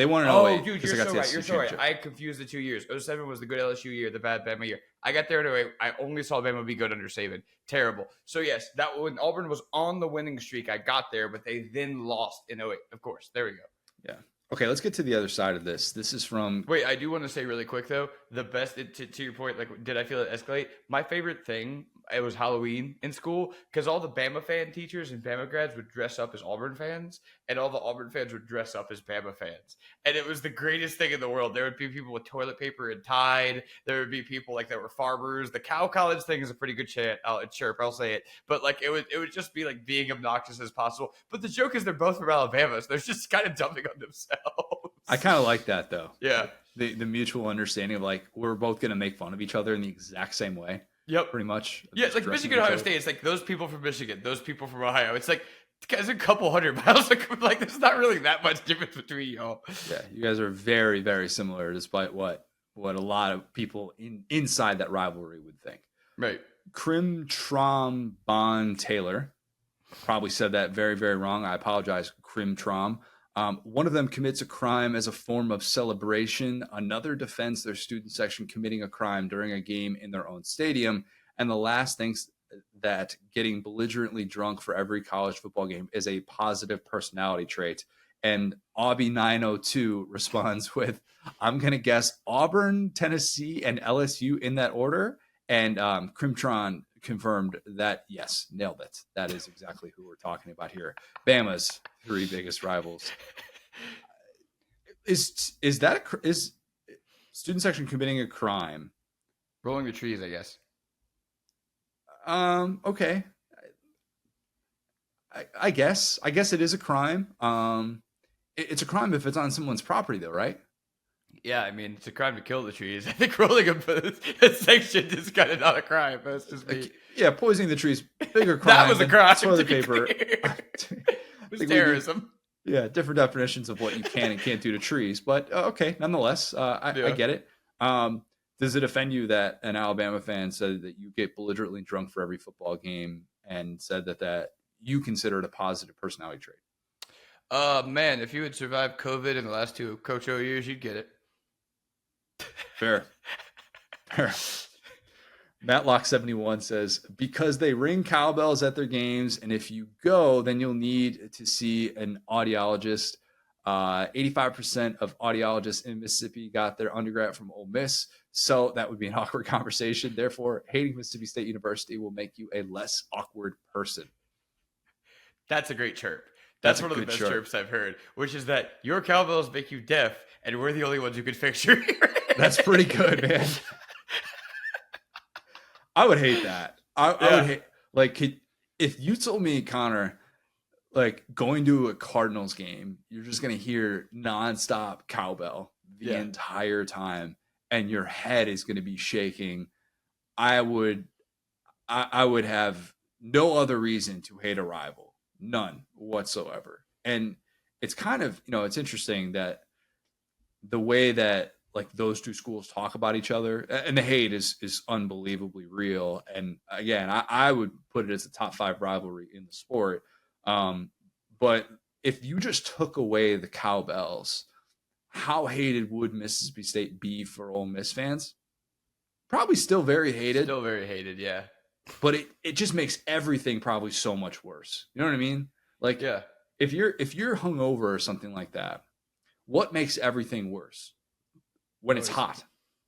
won in 08. Oh, dude, you're so right. You're so right. I confused the 2 years. 07 was the good LSU year, the bad Bama year. I got there in 08. I only saw Bama be good under Saban. Terrible. So, yes, that when Auburn was on the winning streak, I got there, but they then lost in 08. Of course. There we go. Yeah. Okay, let's get to the other side of this. This is from... Wait, I do want to say really quick, though, the best, to your point, like, did I feel it escalate? My favorite thing, it was Halloween in school, because all the Bama fan teachers and Bama grads would dress up as Auburn fans, and all the Auburn fans would dress up as Bama fans. And it was the greatest thing in the world. There would be people with toilet paper and Tide. There would be people, like, that were farmers. The Cow College thing is a pretty good chirp, I'll say it. But, like, it would just be, like, being obnoxious as possible. But the joke is they're both from Alabama, so they're just kind of dumping on themselves. I kind of like that, though. Yeah. The mutual understanding of, like, we're both going to make fun of each other in the exact same way. Yep. Pretty much. Yeah, it's like Michigan, Ohio State. It's like those people from Michigan, those people from Ohio. It's like, guys, a couple hundred miles. Like, there's not really that much difference between y'all. Yeah, you guys are very, very similar, despite what a lot of people inside that rivalry would think. Right. Crim Trom Bon Taylor probably said that very, very wrong. I apologize, Crim Trom. One of them commits a crime as a form of celebration. Another defends their student section committing a crime during a game in their own stadium. And the last thinks that getting belligerently drunk for every college football game is a positive personality trait. And Aubie902 responds with, I'm going to guess Auburn, Tennessee, and LSU in that order. And Crimtron confirmed that, yes, nailed it. That is exactly who we're talking about here. Bama's three biggest rivals. Is student section committing a crime? Rolling the trees, I guess. Okay. I guess it is a crime. It's a crime if it's on someone's property, though, right? Yeah, I mean, it's a crime to kill the trees. I think rolling them for this section is kind of not a crime. That's just me. Yeah, poisoning the trees, bigger crime. That was a crime. Toilet paper. It was terrorism. Different definitions of what you can and can't do to trees. But okay, nonetheless, I get it. Does it offend you that an Alabama fan said that you get belligerently drunk for every football game and said that you consider it a positive personality trait? Man, if you had survived COVID in the last 2 Coach O years, you'd get it. Fair. Matlock71 says, because they ring cowbells at their games, and if you go, then you'll need to see an audiologist. 85% of audiologists in Mississippi got their undergrad from Ole Miss, so that would be an awkward conversation. Therefore, hating Mississippi State University will make you a less awkward person. That's a great chirp. That's one of the best chirps I've heard, which is that your cowbells make you deaf, and we're the only ones who could fix your hearing. That's pretty good, man. I would hate that. I would hate, like, if you told me, Connor, like, going to a Cardinals game, you're just going to hear nonstop cowbell the entire time, and your head is going to be shaking. I would have no other reason to hate a rival. None whatsoever. And it's kind of, it's interesting that the way that, like, those two schools talk about each other, and the hate is unbelievably real. And again, I would put it as a top 5 rivalry in the sport. But if you just took away the cowbells, how hated would Mississippi State be for Ole Miss fans? Probably still very hated. Still very hated, yeah. But it just makes everything probably so much worse. You know what I mean? Like, if you're hungover or something like that, what makes everything worse? When it's hot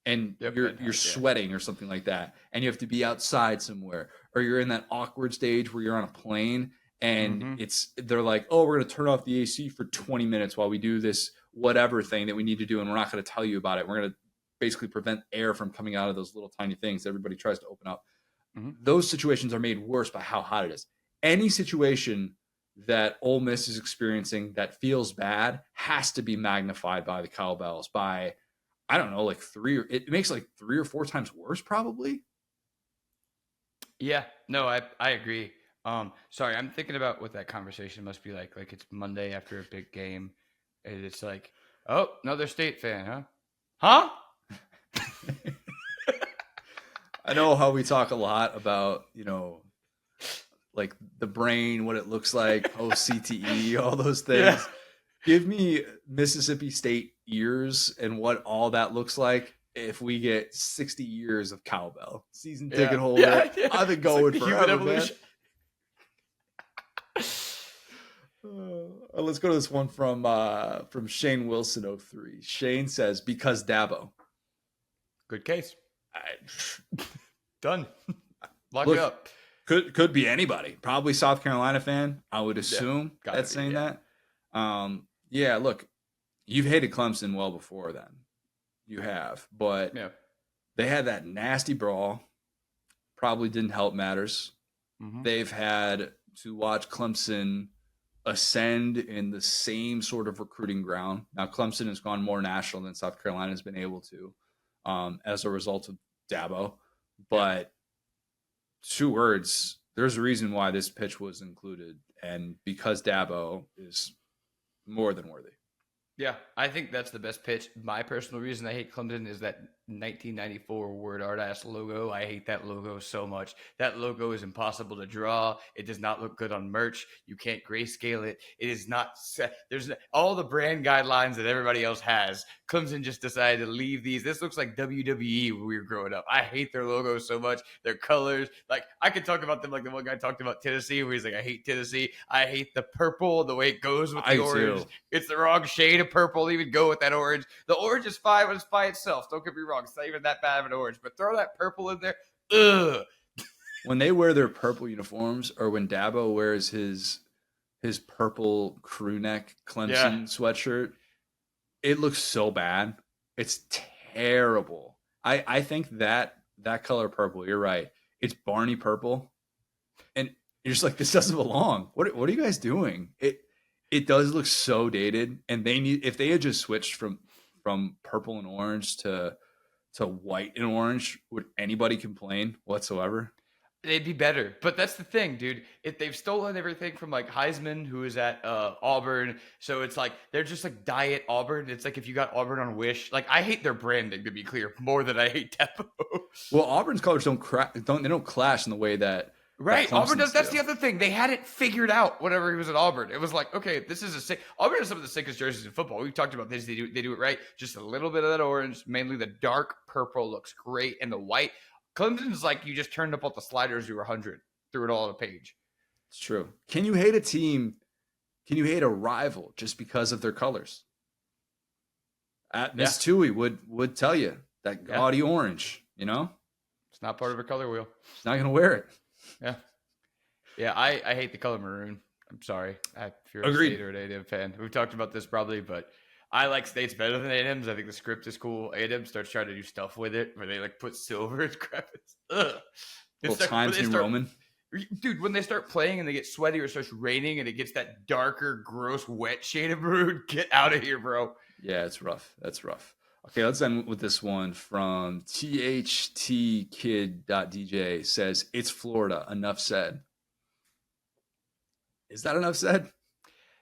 and you're sweating or something like that, and you have to be outside somewhere, or you're in that awkward stage where you're on a plane and they're like, oh, we're going to turn off the AC for 20 minutes while we do this whatever thing that we need to do, and we're not going to tell you about it. We're going to basically prevent air from coming out of those little tiny things everybody tries to open up. Those situations are made worse by how hot it is. Any situation that Ole Miss is experiencing that feels bad has to be magnified by the cowbells by, I don't know, like it makes like 3 or 4 times worse, probably. Yeah, no, I agree. Sorry, I'm thinking about what that conversation must be like. Like, it's Monday after a big game, and it's like, oh, another State fan, huh? I know how we talk a lot about, like the brain, what it looks like, CTE, all those things. Yeah. Give me Mississippi State ears and what all that looks like if we get 60 years of cowbell. Season ticket holder. I've been going like forever, man. Let's go to this one from Shane Wilson 03. Shane says, because Dabo. Good case. Done. Lock it up. Could be anybody. Probably South Carolina fan, I would assume, that's saying that. Yeah, look, you've hated Clemson well before then. You have. But they had that nasty brawl. Probably didn't help matters. They've had to watch Clemson ascend in the same sort of recruiting ground. Now, Clemson has gone more national than South Carolina has been able to as a result of Dabo. But 2 words, there's a reason why this pitch was included. And because Dabo is more than worthy. Yeah, I think that's the best pitch. My personal reason I hate Clemson is that 1994 word art ass logo. I hate that logo so much. That logo is impossible to draw. It does not look good on merch. You can't grayscale it. It is not set. There's all the brand guidelines that everybody else has. Clemson just decided to leave these. This looks like WWE when we were growing up. I hate their logo so much. Their colors. Like, I could talk about them like the one guy talked about Tennessee, where he's like, I hate Tennessee. I hate the purple, the way it goes with the orange. It's the wrong shade of purple to even go with that orange. The orange is fine when it's by itself. Don't get me wrong. It's not even that bad of an orange. But throw that purple in there. Ugh. When they wear their purple uniforms, or when Dabo wears his purple crew neck Clemson sweatshirt, it looks so bad. It's terrible. I think that color purple, you're right. It's Barney purple. And you're just like, this doesn't belong. What are you guys doing? It does look so dated. And if they had just switched from purple and orange to white and orange, would anybody complain whatsoever? They'd be better. But that's the thing, dude. If they've stolen everything from like Heisman, who is at Auburn. So it's like, they're just like diet Auburn. It's like if you got Auburn on Wish. Like, I hate their branding, to be clear, more than I hate Dabo. Well, Auburn's colors don't clash in the way that Right. Auburn does. Clemson's That's do. the other thing. They had it figured out whenever he was at Auburn. It was like, okay, this is a sick. Auburn has some of the sickest jerseys in football. We've talked about this. They do it right. Just a little bit of that orange, mainly the dark purple looks great. And the white. Clemson's like you just turned up all the sliders you were 100, threw it all on a page. It's true. Can you hate a team? Can you hate a rival just because of their colors? Miss Tui would tell you that gaudy orange, you know? It's not part of her color wheel. She's not going to wear it. Yeah. Yeah, I hate the color maroon. I'm sorry. If you're a Agreed. State or an A&M fan. We've talked about this probably, but I like States better than A&M's. I think the script is cool. A&M starts trying to do stuff with it where they like put silver and crap. Ugh. Little Times New Roman. Dude, when they start playing and they get sweaty or it starts raining and it gets that darker, gross, wet shade of maroon, get out of here, bro. Yeah, it's rough. That's rough. Okay, let's end with this one from THTkid.dj says, it's Florida. Enough said. Is that enough said?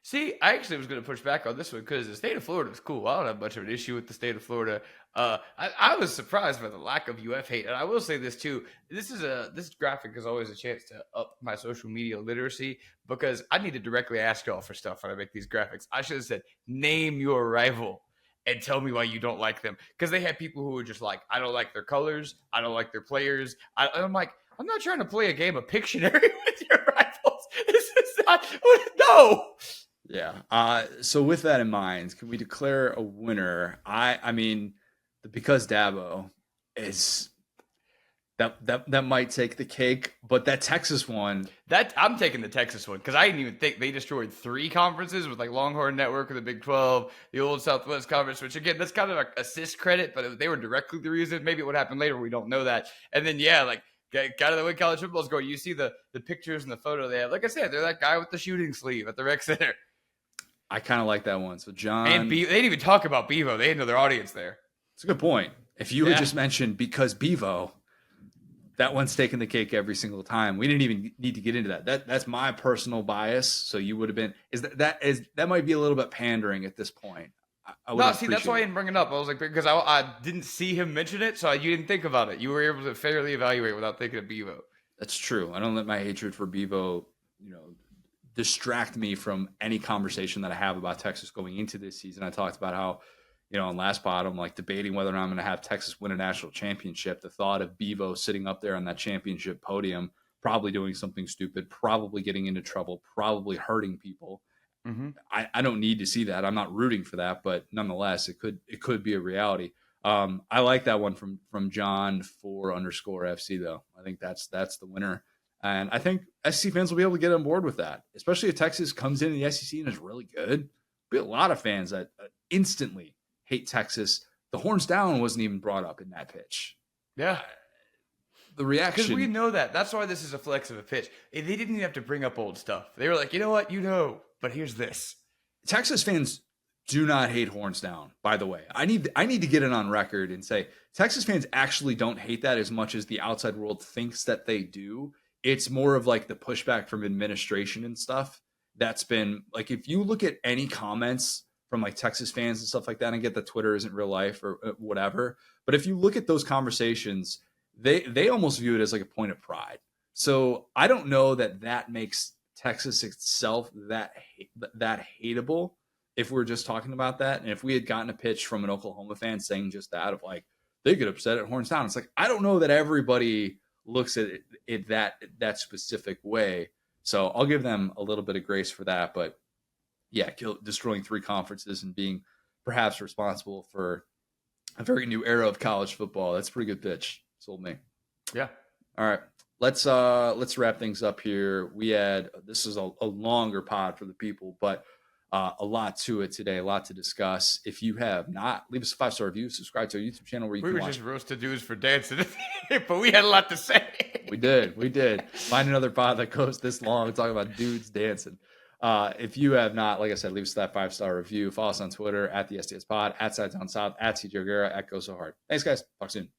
See, I actually was going to push back on this one because the state of Florida is cool. I don't have much of an issue with the state of Florida. I was surprised by the lack of UF hate. And I will say this too. This graphic is always a chance to up my social media literacy because I need to directly ask y'all for stuff when I make these graphics. I should have said, name your rival and tell me why you don't like them. Because they had people who were just like, I don't like their colors. I don't like their players. I'm like, I'm not trying to play a game of Pictionary with your rivals. This is not, no. Yeah. So with that in mind, can we declare a winner? I mean, because Dabo is that might take the cake, but that Texas one. That I'm taking the Texas one because I didn't even think they destroyed 3 conferences with like Longhorn Network or the Big 12, the old Southwest Conference, which again, that's kind of like assist credit, but they were directly the reason. Maybe what happened later, we don't know that. And then like got out of the way college football is going. You see the pictures and the photo they have. Like I said, they're that guy with the shooting sleeve at the rec center. I kind of like that one. So John, and they didn't even talk about Bevo. They didn't know their audience there. It's a good point. If you had just mentioned because Bevo, that one's taking the cake every single time. We didn't even need to get into that. That's my personal bias. So you would have been that might be a little bit pandering at this point. That's why I didn't bring it up. I was like, because I didn't see him mention it, so you didn't think about it. You were able to fairly evaluate without thinking of Bevo. That's true. I don't let my hatred for Bevo, distract me from any conversation that I have about Texas going into this season. I talked about how, on last pod, I'm like debating whether or not I'm going to have Texas win a national championship. The thought of Bevo sitting up there on that championship podium, probably doing something stupid, probably getting into trouble, probably hurting people. Mm-hmm. I don't need to see that. I'm not rooting for that, but nonetheless, it could be a reality. I like that one from John _FC though. I think that's the winner. And I think SEC fans will be able to get on board with that, especially if Texas comes in the SEC and is really good. There'll be a lot of fans that instantly hate Texas. The horns down wasn't even brought up in that pitch. Yeah. The reaction. Because we know that. That's why this is a flex of a pitch. They didn't even have to bring up old stuff. They were like, you know what? But here's this. Texas fans do not hate horns down, by the way. I need to get it on record and say Texas fans actually don't hate that as much as the outside world thinks that they do. It's more of like the pushback from administration and stuff. That's been like, if you look at any comments from like Texas fans and stuff like that, and get that Twitter isn't real life or whatever. But if you look at those conversations, they almost view it as like a point of pride. So I don't know that makes Texas itself that hateable if we're just talking about that. And if we had gotten a pitch from an Oklahoma fan saying just that of like, they get upset at horns down. It's like, I don't know that everybody looks at it that specific way. So I'll give them a little bit of grace for that. But yeah, destroying 3 conferences and being perhaps responsible for a very new era of college football. That's a pretty good pitch. Sold me. Yeah. All right. Let's wrap things up here. This is a longer pod for the people, but a lot to it today, a lot to discuss. If you have not, leave us a 5-star review, subscribe to our YouTube channel where you can watch. We were just roasted dudes for dancing, but we had a lot to say. We did. Find another pod that goes this long talking about dudes dancing. If you have not, like I said, leave us that 5-star review. Follow us on Twitter at the SDS Pod, at Sides on South, at CJ O'Gara, at Go So Hard. Thanks, guys. Talk soon.